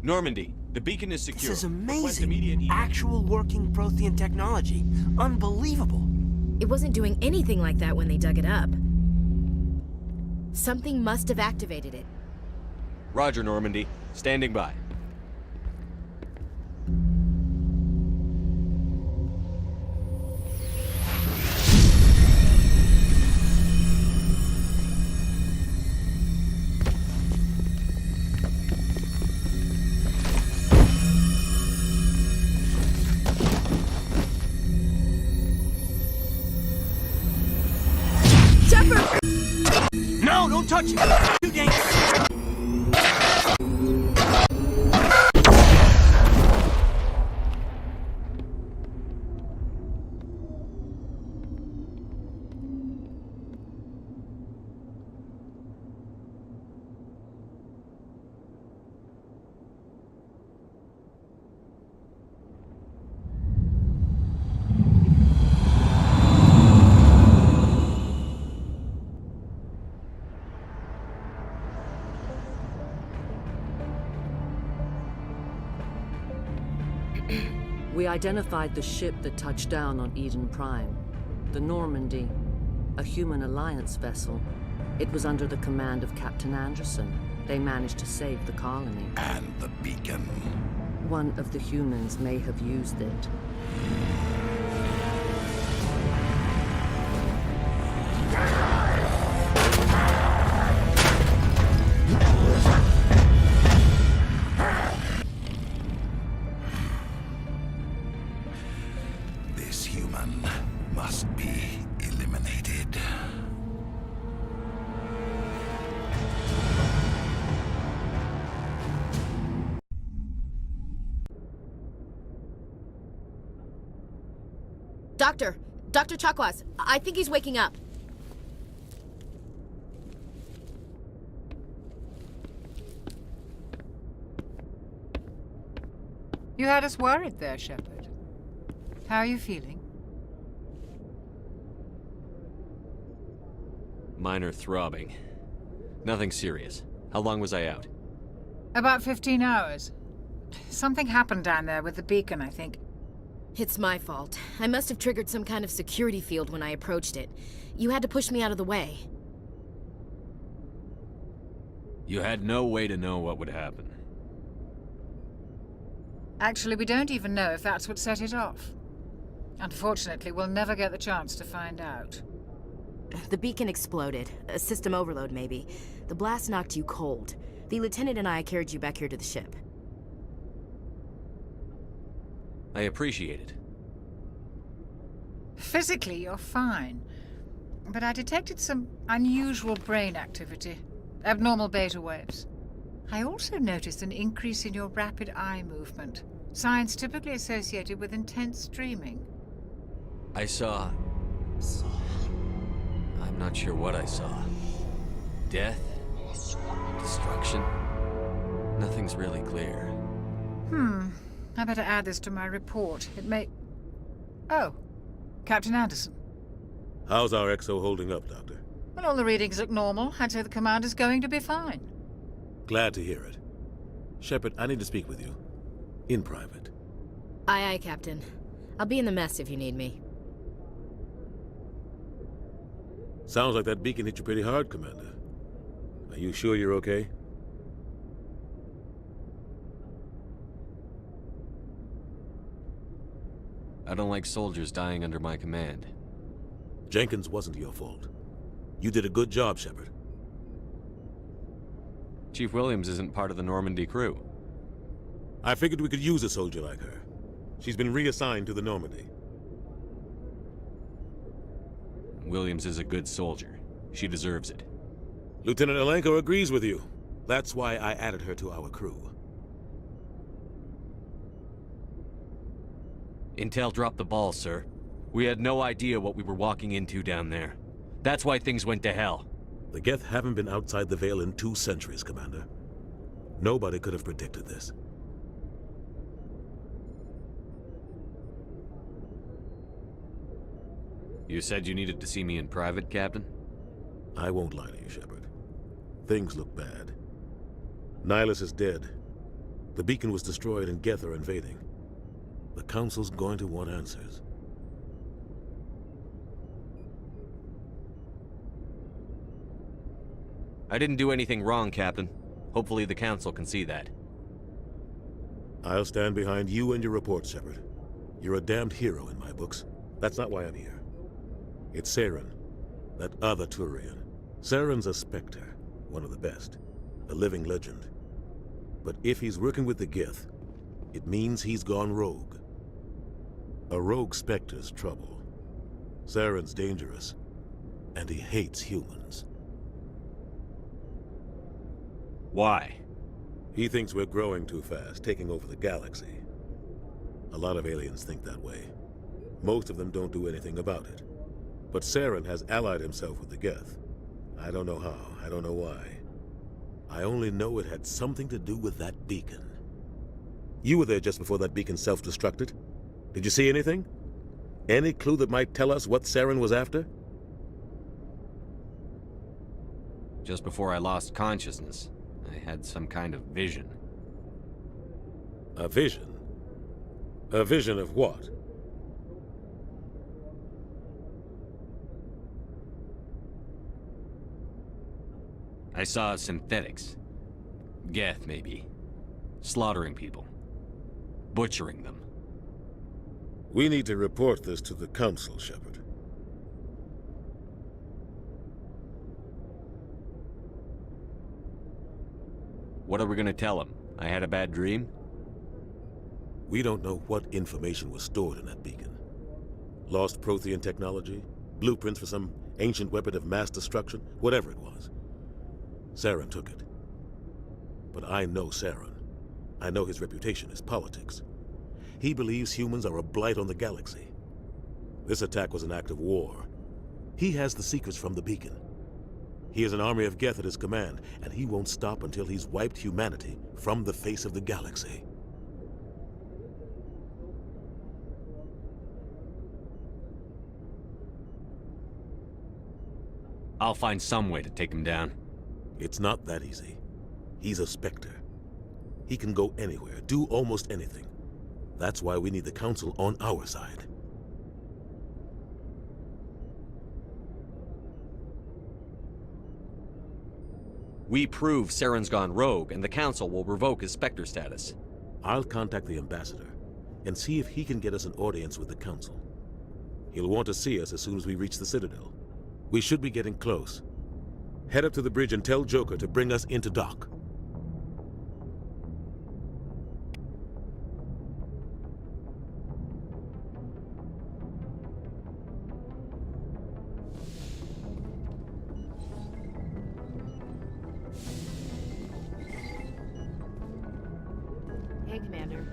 Normandy, the beacon is secure. This is Request amazing. immediate Actual working Prothean technology. Unbelievable. It wasn't doing anything like that when they dug it up. Something must have activated it. Roger, Normandy. Standing by. Shephard! No, don't touch it! Too dangerous! We identified the ship that touched down on Eden Prime. The Normandy, a human alliance vessel. It was under the command of Captain Anderson. They managed to save the colony. And the beacon. One of the humans may have used it. human must be eliminated. Dr. Chakwas, I think he's waking up. You had us worried there, Shepherd. How are you feeling? Minor throbbing. Nothing serious. How long was I out? About 15 hours. Something happened down there with the beacon, I think. It's my fault. I must have triggered some kind of security field when I approached it. You had to push me out of the way. You had no way to know what would happen. Actually, we don't even know if that's what set it off. Unfortunately, we'll never get the chance to find out. The beacon exploded. A system overload, maybe. The blast knocked you cold. The lieutenant and I carried you back here to the ship. I appreciate it. Physically, you're fine. But I detected some unusual brain activity. Abnormal beta waves. I also noticed an increase in your rapid eye movement. Signs typically associated with intense dreaming. I saw... I'm not sure what I saw. Death? Destruction? Nothing's really clear. I better add this to my report. It may... Oh, Captain Anderson. How's our XO holding up, Doctor? Well, all the readings look normal. I'd say the commander's going to be fine. Glad to hear it. Shepherd, I need to speak with you. In private. Aye, aye, Captain. I'll be in the mess if you need me. Sounds like that beacon hit you pretty hard, Commander. Are you sure you're okay? I don't like soldiers dying under my command. Jenkins wasn't your fault. You did a good job, Shepherd. Chief Williams isn't part of the Normandy crew. I figured we could use a soldier like her. She's been reassigned to the Normandy. Williams is a good soldier. She deserves it. Lieutenant Alenko agrees with you. That's why I added her to our crew. Intel dropped the ball, sir. We had no idea what we were walking into down there. That's why things went to hell. The Geth haven't been outside the Veil in 2 centuries, Commander. Nobody could have predicted this. You said you needed to see me in private, Captain? I won't lie to you, Shepherd. Things look bad. Nihilus is dead. The beacon was destroyed and Geth are invading. The Council's going to want answers. I didn't do anything wrong, Captain. Hopefully the Council can see that. I'll stand behind you and your report, Shepherd. You're a damned hero in my books. That's not why I'm here. It's Saren, that other Turian. Saren's a Spectre, one of the best. A living legend. But if he's working with the Geth, it means he's gone rogue. A rogue Spectre's trouble. Saren's dangerous, and he hates humans. Why? He thinks we're growing too fast, taking over the galaxy. A lot of aliens think that way. Most of them don't do anything about it. But Saren has allied himself with the Geth. I don't know how, I don't know why. I only know it had something to do with that beacon. You were there just before that beacon self-destructed. Did you see anything? Any clue that might tell us what Saren was after? Just before I lost consciousness, I had some kind of vision. A vision? A vision of what? I saw synthetics. Geth, maybe. Slaughtering people. Butchering them. We need to report this to the Council, Shepherd. What are we gonna tell him? I had a bad dream? We don't know what information was stored in that beacon. Lost Prothean technology, blueprints for some ancient weapon of mass destruction, whatever it was. Saren took it. But I know Saren. I know his reputation is politics. He believes humans are a blight on the galaxy. This attack was an act of war. He has the secrets from the beacon. He has an army of Geth at his command, and he won't stop until he's wiped humanity from the face of the galaxy. I'll find some way to take him down. It's not that easy. He's a Spectre. He can go anywhere, do almost anything. That's why we need the Council on our side. We prove Saren's gone rogue, and the Council will revoke his Spectre status. I'll contact the Ambassador and see if he can get us an audience with the Council. He'll want to see us as soon as we reach the Citadel. We should be getting close. Head up to the bridge and tell Joker to bring us into dock. Hey, Commander.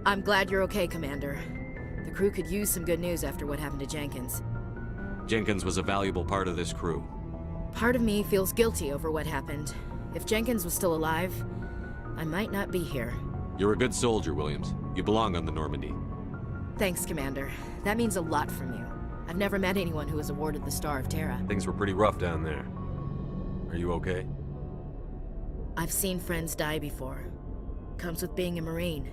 I'm glad you're okay, Commander. The crew could use some good news after what happened to Jenkins. Jenkins was a valuable part of this crew. Part of me feels guilty over what happened. If Jenkins was still alive, I might not be here. You're a good soldier, Williams. You belong on the Normandy. Thanks, Commander. That means a lot from you. I've never met anyone who was awarded the Star of Terra. Things were pretty rough down there. Are you okay? I've seen friends die before. Comes with being a Marine.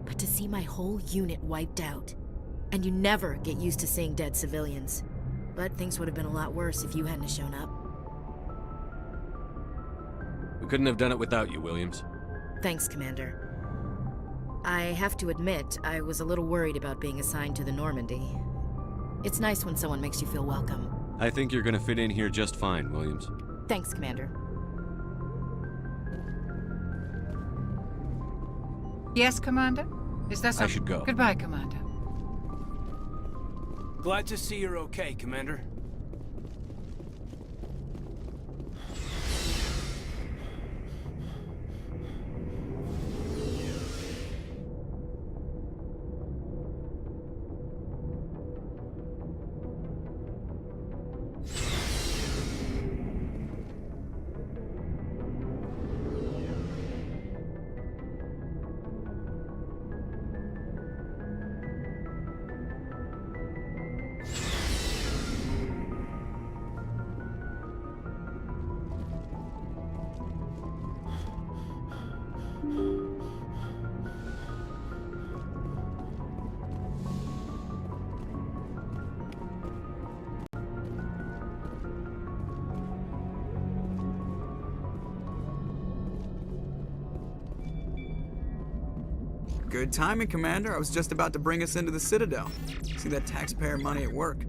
But to see my whole unit wiped out, and you never get used to seeing dead civilians. But things would have been a lot worse if you hadn't shown up. We couldn't have done it without you, Williams. Thanks, Commander. I have to admit, I was a little worried about being assigned to the Normandy. It's nice when someone makes you feel welcome. I think you're gonna fit in here just fine, Williams. Thanks, Commander. Yes, Commander? Is there something? I should go. Goodbye, Commander. Glad to see you're okay, Commander. Good timing, Commander. I was just about to bring us into the Citadel. See that taxpayer money at work.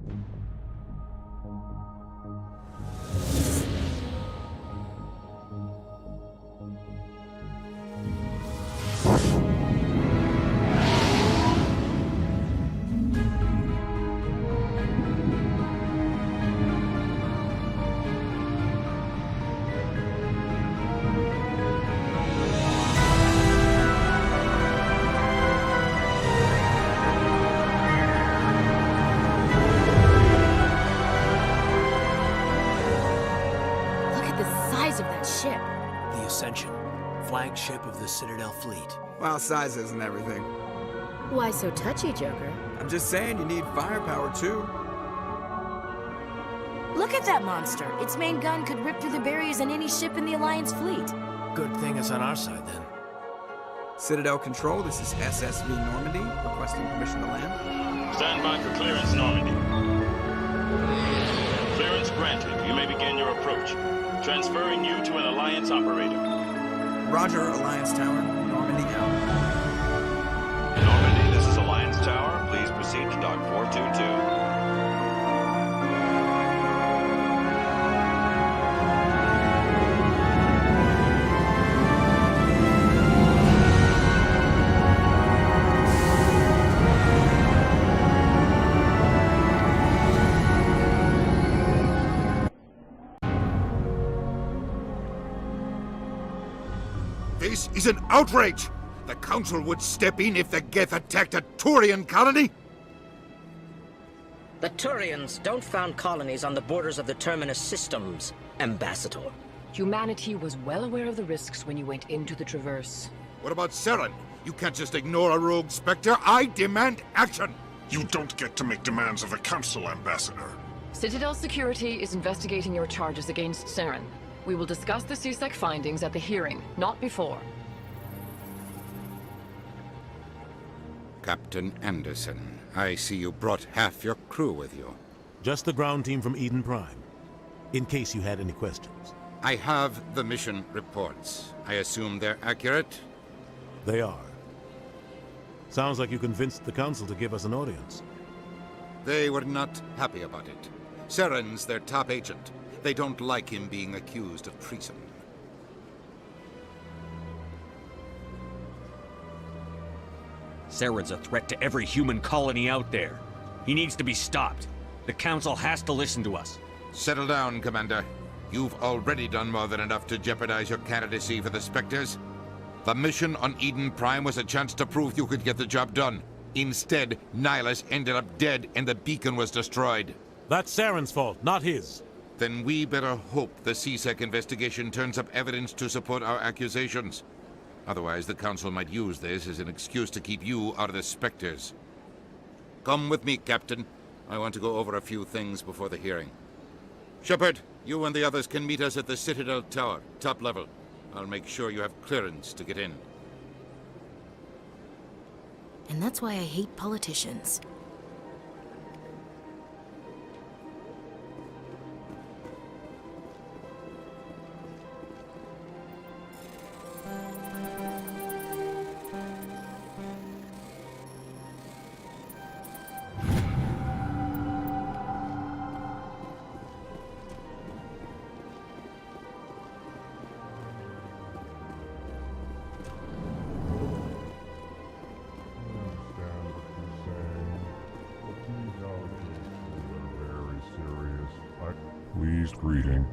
Flagship of the Citadel fleet. Well, size isn't everything. Why so touchy, Joker? I'm just saying you need firepower, too. Look at that monster. Its main gun could rip through the barriers in any ship in the Alliance fleet. Good thing it's on our side, then. Citadel Control, this is SSV Normandy, requesting permission to land. Stand by for clearance, Normandy. Clearance granted. You may begin your approach. Transferring you to an Alliance operator. Roger, Alliance Tower. Normandy out. Normandy, this is Alliance Tower. Please proceed to Dock 422. This is an outrage! The Council would step in if the Geth attacked a Turian colony? The Turians don't found colonies on the borders of the Terminus systems, Ambassador. Humanity was well aware of the risks when you went into the Traverse. What about Saren? You can't just ignore a rogue Spectre. I demand action! You don't get to make demands of the Council, Ambassador. Citadel Security is investigating your charges against Saren. We will discuss the CSEC findings at the hearing, not before. Captain Anderson, I see you brought half your crew with you. Just the ground team from Eden Prime, in case you had any questions. I have the mission reports. I assume they're accurate? They are. Sounds like you convinced the Council to give us an audience. They were not happy about it. Saren's their top agent. They don't like him being accused of treason. Saren's a threat to every human colony out there. He needs to be stopped. The Council has to listen to us. Settle down, Commander. You've already done more than enough to jeopardize your candidacy for the Spectres. The mission on Eden Prime was a chance to prove you could get the job done. Instead, Nihilus ended up dead and the beacon was destroyed. That's Saren's fault, not his. Then we better hope the CSEC investigation turns up evidence to support our accusations. Otherwise, the Council might use this as an excuse to keep you out of the Spectres. Come with me, Captain. I want to go over a few things before the hearing. Shephard, you and the others can meet us at the Citadel Tower, top level. I'll make sure you have clearance to get in. And that's why I hate politicians. Pleased greeting.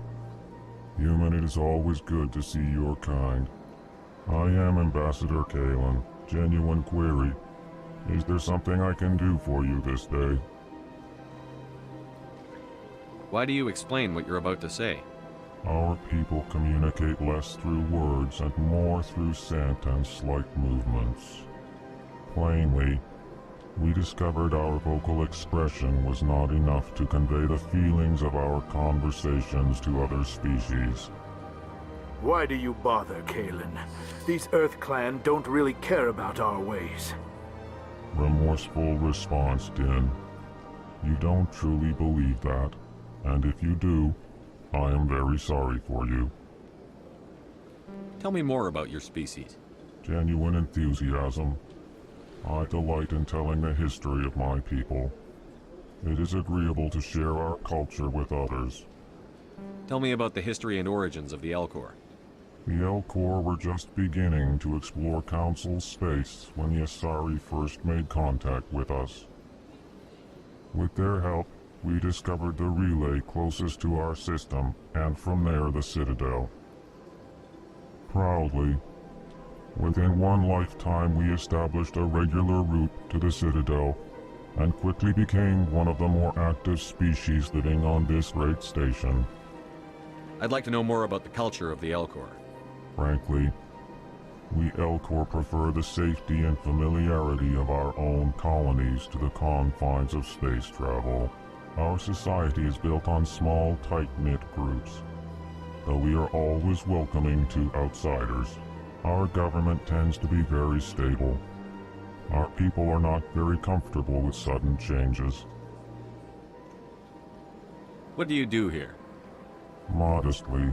Human, it is always good to see your kind. I am Ambassador Kalen. Genuine query. Is there something I can do for you this day? Why do you explain what you're about to say? Our people communicate less through words and more through scent and slight movements. Plainly, we discovered our vocal expression was not enough to convey the feelings of our conversations to other species. Why do you bother, Kalen? These Earth Clan don't really care about our ways. Remorseful response, Din. You don't truly believe that, and if you do, I am very sorry for you. Tell me more about your species. Genuine enthusiasm. I delight in telling the history of my people. It is agreeable to share our culture with others. Tell me about the history and origins of the Elcor. The Elcor were just beginning to explore Council space when the Asari first made contact with us. With their help, we discovered the relay closest to our system, and from there the Citadel. Proudly, within one lifetime we established a regular route to the Citadel, and quickly became one of the more active species living on this great station. I'd like to know more about the culture of the Elcor. Frankly, we Elcor prefer the safety and familiarity of our own colonies to the confines of space travel. Our society is built on small, tight-knit groups, though we are always welcoming to outsiders. Our government tends to be very stable. Our people are not very comfortable with sudden changes. What do you do here? Modestly,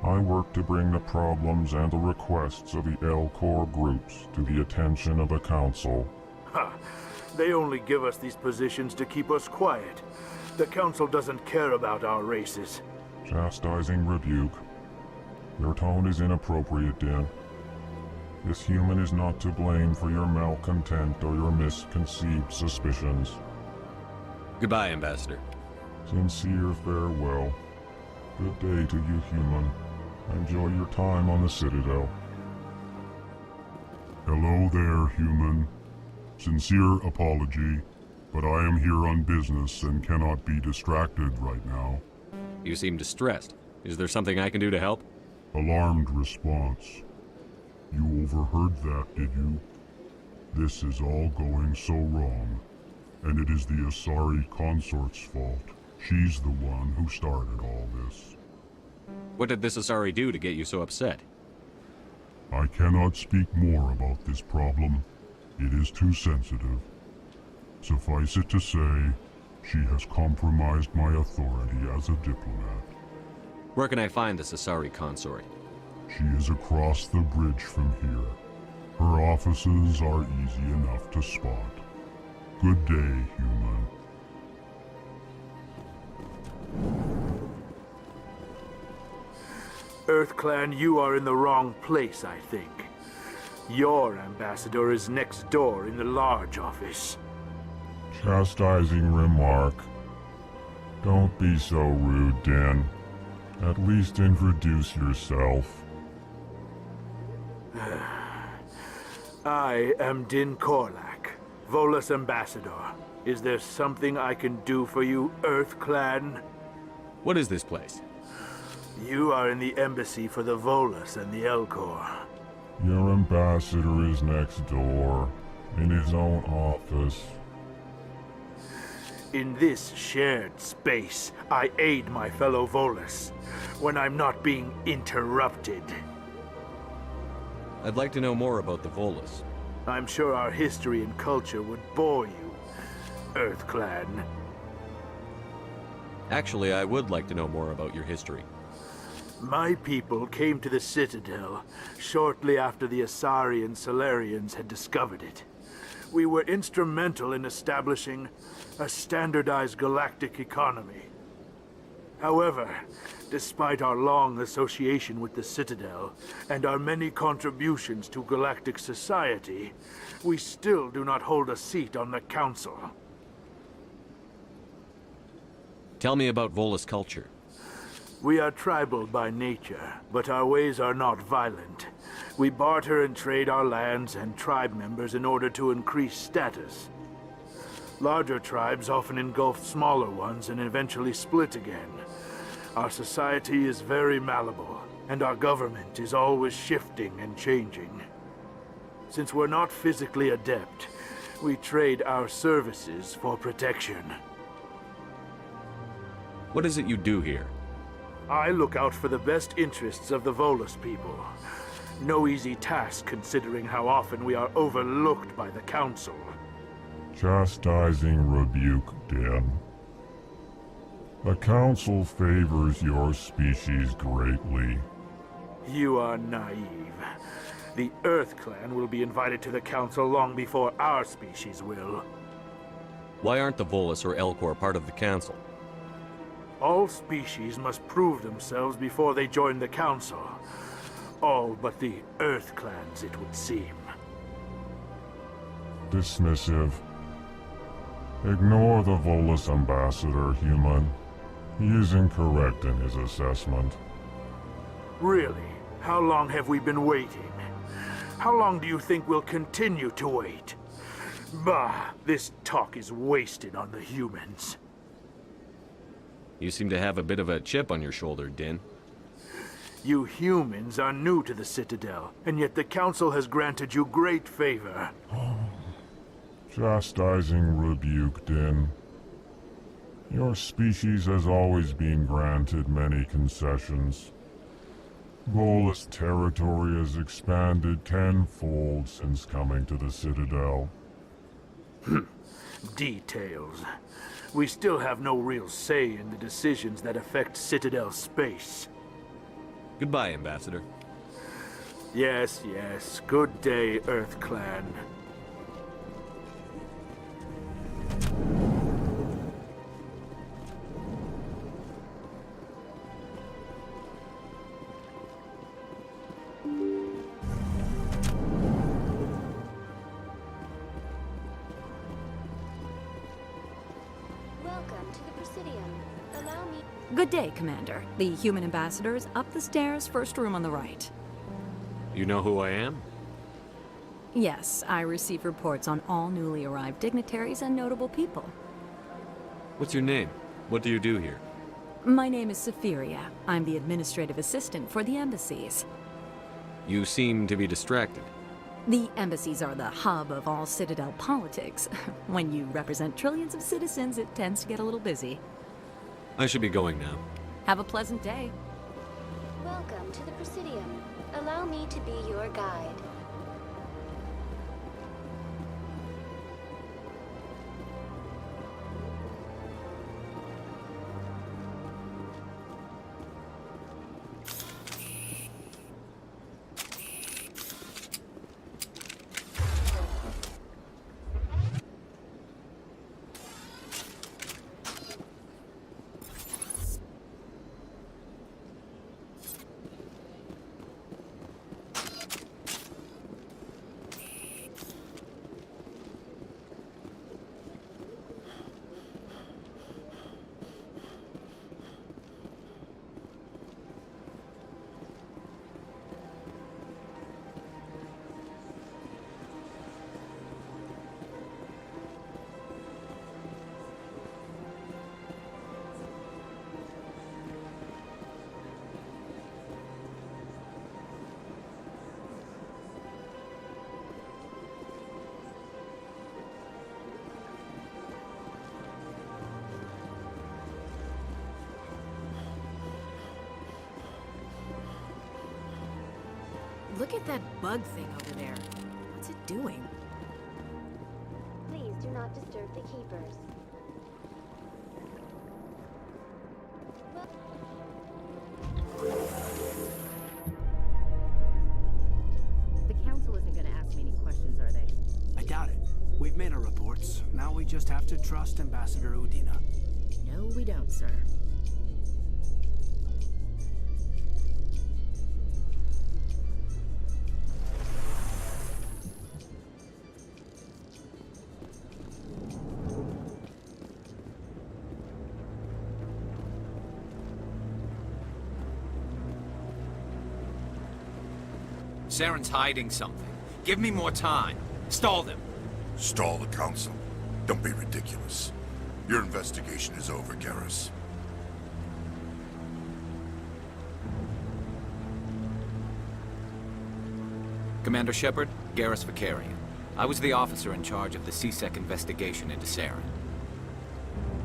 I work to bring the problems and the requests of the Elcor groups to the attention of the Council. Ha! They only give us these positions to keep us quiet. The Council doesn't care about our races. Chastising rebuke. Your tone is inappropriate, Din. This human is not to blame for your malcontent or your misconceived suspicions. Goodbye, Ambassador. Sincere farewell. Good day to you, human. Enjoy your time on the Citadel. Hello there, human. Sincere apology, but I am here on business and cannot be distracted right now. You seem distressed. Is there something I can do to help? Alarmed response. You overheard that, did you? This is all going so wrong, and it is the Asari consort's fault. She's the one who started all this. What did this Asari do to get you so upset? I cannot speak more about this problem. It is too sensitive. Suffice it to say, she has compromised my authority as a diplomat. Where can I find this Asari consort? She is across the bridge from here. Her offices are easy enough to spot. Good day, human. EarthClan, you are in the wrong place, I think. Your ambassador is next door in the large office. Chastising remark. Don't be so rude, Dan. At least introduce yourself. I am Din Korlak, Volus ambassador. Is there something I can do for you, EarthClan? What is this place? You are in the embassy for the Volus and the Elcor. Your ambassador is next door, in his own office. In this shared space, I aid my fellow Volus when I'm not being interrupted. I'd like to know more about the Volus. I'm sure our history and culture would bore you, EarthClan. Actually, I would like to know more about your history. My people came to the Citadel shortly after the Asari and Solarians had discovered it. We were instrumental in establishing a standardized galactic economy. However, despite our long association with the Citadel and our many contributions to galactic society, we still do not hold a seat on the Council. Tell me about Volus culture. We are tribal by nature, but our ways are not violent. We barter and trade our lands and tribe members in order to increase status. Larger tribes often engulf smaller ones and eventually split again. Our society is very malleable, and our government is always shifting and changing. Since we're not physically adept, we trade our services for protection. What is it you do here? I look out for the best interests of the Volus people. No easy task considering how often we are overlooked by the Council. Chastising rebuke, Dan. The Council favors your species greatly. You are naive. The EarthClan will be invited to the Council long before our species will. Why aren't the Volus or Elcor part of the Council? All species must prove themselves before they join the Council. All but the EarthClans, it would seem. Dismissive. Ignore the Volus ambassador, human. He is incorrect in his assessment. Really? How long have we been waiting? How long do you think we'll continue to wait? Bah, this talk is wasted on the humans. You seem to have a bit of a chip on your shoulder, Din. You humans are new to the Citadel, and yet the Council has granted you great favor. Chastising rebuke, Din. Your species has always been granted many concessions. Volus territory has expanded tenfold since coming to the Citadel. Details. We still have no real say in the decisions that affect Citadel space. Goodbye, Ambassador. Yes, yes. Good day, EarthClan. Good day, Commander. The human ambassador is up the stairs, first room on the right. You know who I am? Yes, I receive reports on all newly arrived dignitaries and notable people. What's your name? What do you do here? My name is Saphiria. I'm the administrative assistant for the embassies. You seem to be distracted. The embassies are the hub of all Citadel politics. When you represent trillions of citizens, it tends to get a little busy. I should be going now. Have a pleasant day. Welcome to the Presidium. Allow me to be your guide. Look at that bug thing over there. What's it doing? Please do not disturb the keepers. The council isn't going to ask me any questions, are they? I doubt it. We've made our reports. Now we just have to trust Ambassador Udina. No, we don't, sir. Saren's hiding something. Give me more time. Stall them. Stall the council? Don't be ridiculous. Your investigation is over, Garrus. Commander Shephard, Garrus Vicarian. I was the officer in charge of the CSEC investigation into Saren.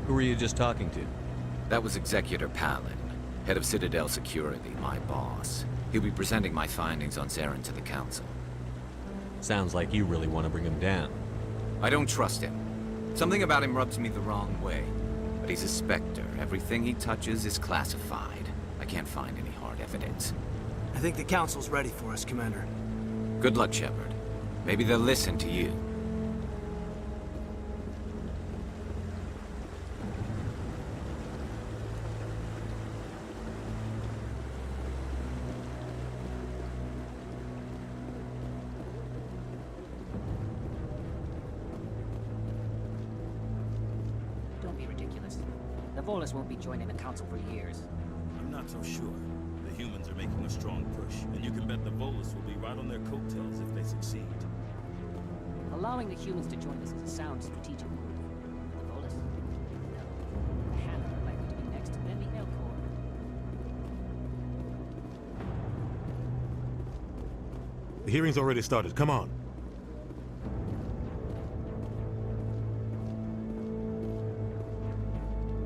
Who were you just talking to? That was Executor Palin, head of Citadel Security, my boss. He'll be presenting my findings on Saren to the Council. Sounds like you really want to bring him down. I don't trust him. Something about him rubs me the wrong way. But he's a Spectre. Everything he touches is classified. I can't find any hard evidence. I think the Council's ready for us, Commander. Good luck, Shephard. Maybe they'll listen to you. Don't be ridiculous. The Volus won't be joining the Council for years. I'm not so sure. The humans are making a strong push, and you can bet the Volus will be right on their coattails if they succeed. Allowing the humans to join us is a sound strategic move. The Volus? No. The Hanna are likely to be next, then the Elcor. The hearing's already started. Come on.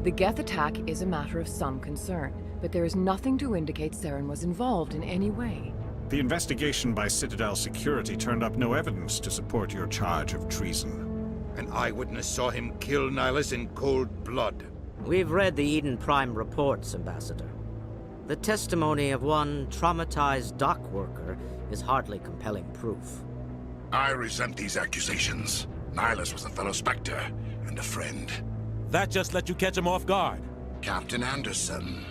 The Geth attack is a matter of some concern, but there is nothing to indicate Saren was involved in any way. The investigation by Citadel Security turned up no evidence to support your charge of treason. An eyewitness saw him kill Nihilus in cold blood. We've read the Eden Prime reports, Ambassador. The testimony of one traumatized dock worker is hardly compelling proof. I resent these accusations. Nihilus was a fellow Spectre and a friend. That just let you catch him off guard. Captain Anderson,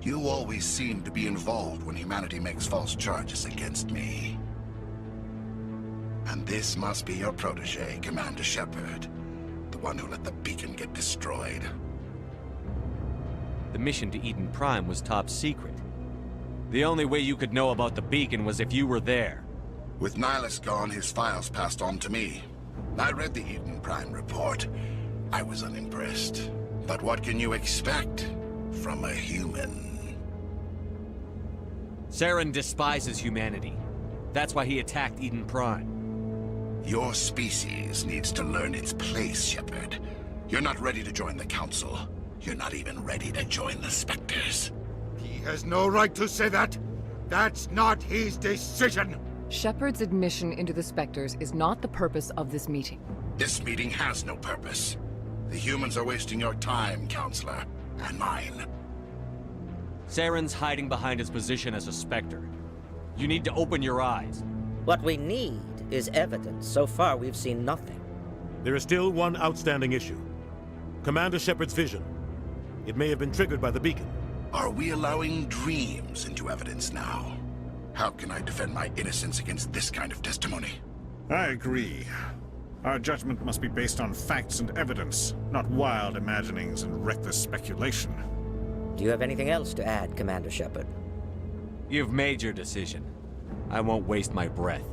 you always seem to be involved when humanity makes false charges against me. And this must be your protege, Commander Shephard, the one who let the beacon get destroyed. The mission to Eden Prime was top secret. The only way you could know about the beacon was if you were there. With Nihilus gone, his files passed on to me. I read the Eden Prime report. I was unimpressed. But what can you expect from a human? Saren despises humanity. That's why he attacked Eden Prime. Your species needs to learn its place, Shephard. You're not ready to join the Council. You're not even ready to join the Spectres. He has no right to say that. That's not his decision. Shephard's admission into the Spectres is not the purpose of this meeting. This meeting has no purpose. The humans are wasting your time, Counselor, and mine. Saren's hiding behind his position as a Spectre. You need to open your eyes. What we need is evidence. So far, we've seen nothing. There is still one outstanding issue. Commander Shephard's vision. It may have been triggered by the beacon. Are we allowing dreams into evidence now? How can I defend my innocence against this kind of testimony? I agree. Our judgment must be based on facts and evidence, not wild imaginings and reckless speculation. Do you have anything else to add, Commander Shephard? You've made your decision. I won't waste my breath.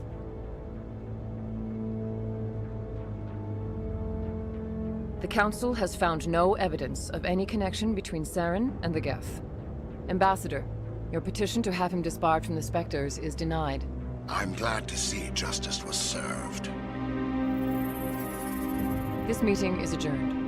The Council has found no evidence of any connection between Saren and the Geth. Ambassador, your petition to have him disbarred from the Spectres is denied. I'm glad to see justice was served. This meeting is adjourned.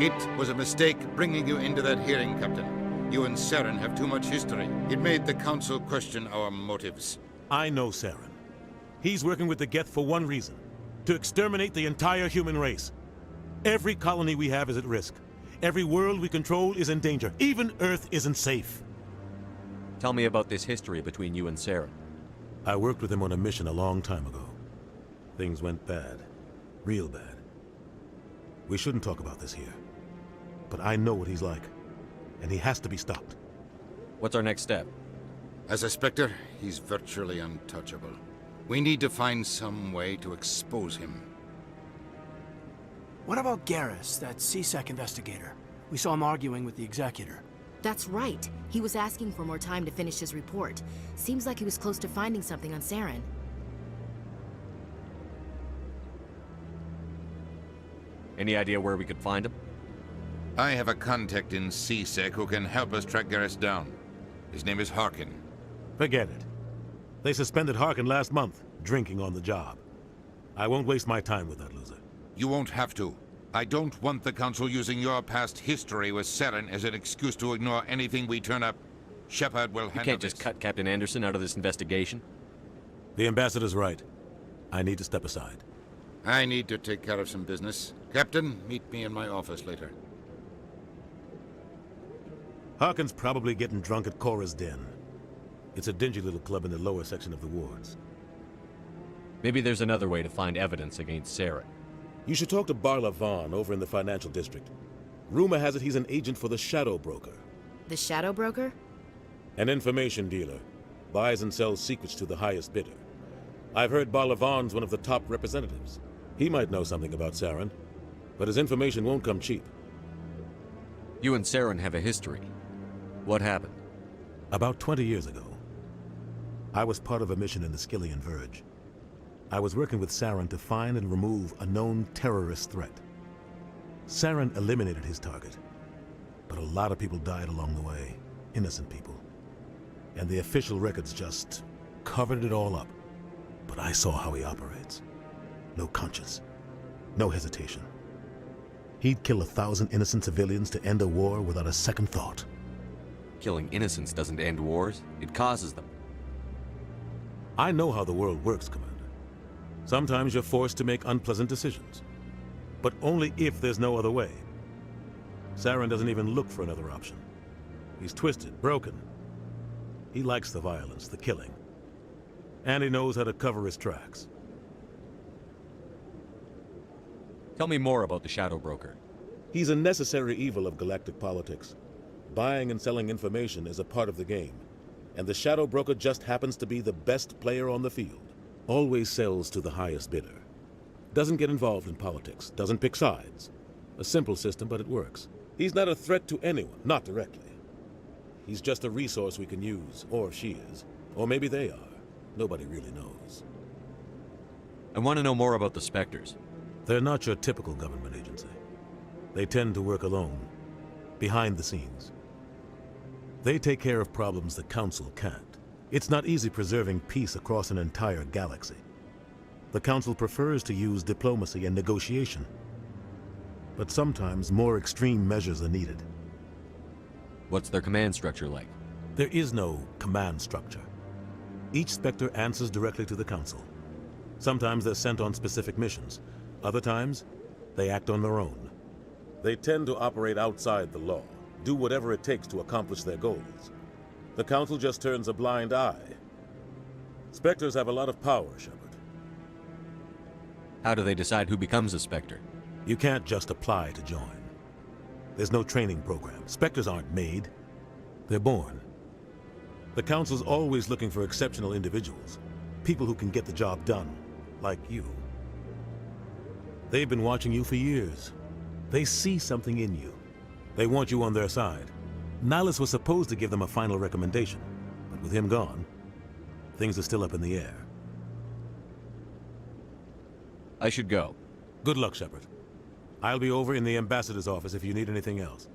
It was a mistake bringing you into that hearing, Captain. You and Saren have too much history. It made the Council question our motives. I know Saren. He's working with the Geth for one reason. To exterminate the entire human race. Every colony we have is at risk. Every world we control is in danger. Even Earth isn't safe. Tell me about this history between you and Saren. I worked with him on a mission a long time ago. Things went bad. Real bad. We shouldn't talk about this here. But I know what he's like. And he has to be stopped. What's our next step? As a Spectre, he's virtually untouchable. We need to find some way to expose him. What about Garrus, that CSEC investigator? We saw him arguing with the Executor. That's right. He was asking for more time to finish his report. Seems like he was close to finding something on Saren. Any idea where we could find him? I have a contact in CSEC who can help us track Garrus down. His name is Harkin. Forget it. They suspended Harkin last month, drinking on the job. I won't waste my time with that loser. You won't have to. I don't want the Council using your past history with Saren as an excuse to ignore anything we turn up. Shephard will handle You can't just cut Captain Anderson out of this investigation. The Ambassador's right. I need to step aside. I need to take care of some business. Captain, meet me in my office later. Harkin's probably getting drunk at Cora's Den. It's a dingy little club in the lower section of the wards. Maybe there's another way to find evidence against Saren. You should talk to Barla Vaughn over in the financial district. Rumor has it he's an agent for the Shadow Broker. The Shadow Broker? An information dealer. Buys and sells secrets to the highest bidder. I've heard Barla Vaughn's one of the top representatives. He might know something about Saren, but his information won't come cheap. You and Saren have a history. What happened? About 20 years ago, I was part of a mission in the Skillian Verge. I was working with Saren to find and remove a known terrorist threat. Saren eliminated his target, but a lot of people died along the way, innocent people. And the official records just covered it all up. But I saw how he operates. No conscience, no hesitation. He'd kill 1,000 innocent civilians to end a war without a second thought. Killing innocents doesn't end wars, it causes them. I know how the world works, Commander. Sometimes you're forced to make unpleasant decisions. But only if there's no other way. Saren doesn't even look for another option. He's twisted, broken. He likes the violence, the killing. And he knows how to cover his tracks. Tell me more about the Shadow Broker. He's a necessary evil of galactic politics. Buying and selling information is a part of the game. And the Shadow Broker just happens to be the best player on the field. Always sells to the highest bidder. Doesn't get involved in politics, doesn't pick sides. A simple system, but it works. He's not a threat to anyone, not directly. He's just a resource we can use, or she is. Or maybe they are. Nobody really knows. I want to know more about the Spectres. They're not your typical government agency. They tend to work alone, behind the scenes. They take care of problems the Council can't. It's not easy preserving peace across an entire galaxy. The Council prefers to use diplomacy and negotiation. But sometimes more extreme measures are needed. What's their command structure like? There is no command structure. Each Spectre answers directly to the Council. Sometimes they're sent on specific missions. Other times, they act on their own. They tend to operate outside the law, do whatever it takes to accomplish their goals. The Council just turns a blind eye. Spectres have a lot of power, Shephard. How do they decide who becomes a Spectre? You can't just apply to join. There's no training program. Spectres aren't made. They're born. The Council's always looking for exceptional individuals. People who can get the job done, like you. They've been watching you for years. They see something in you. They want you on their side. Nihilus was supposed to give them a final recommendation, but with him gone, things are still up in the air. I should go. Good luck, Shephard. I'll be over in the ambassador's office if you need anything else.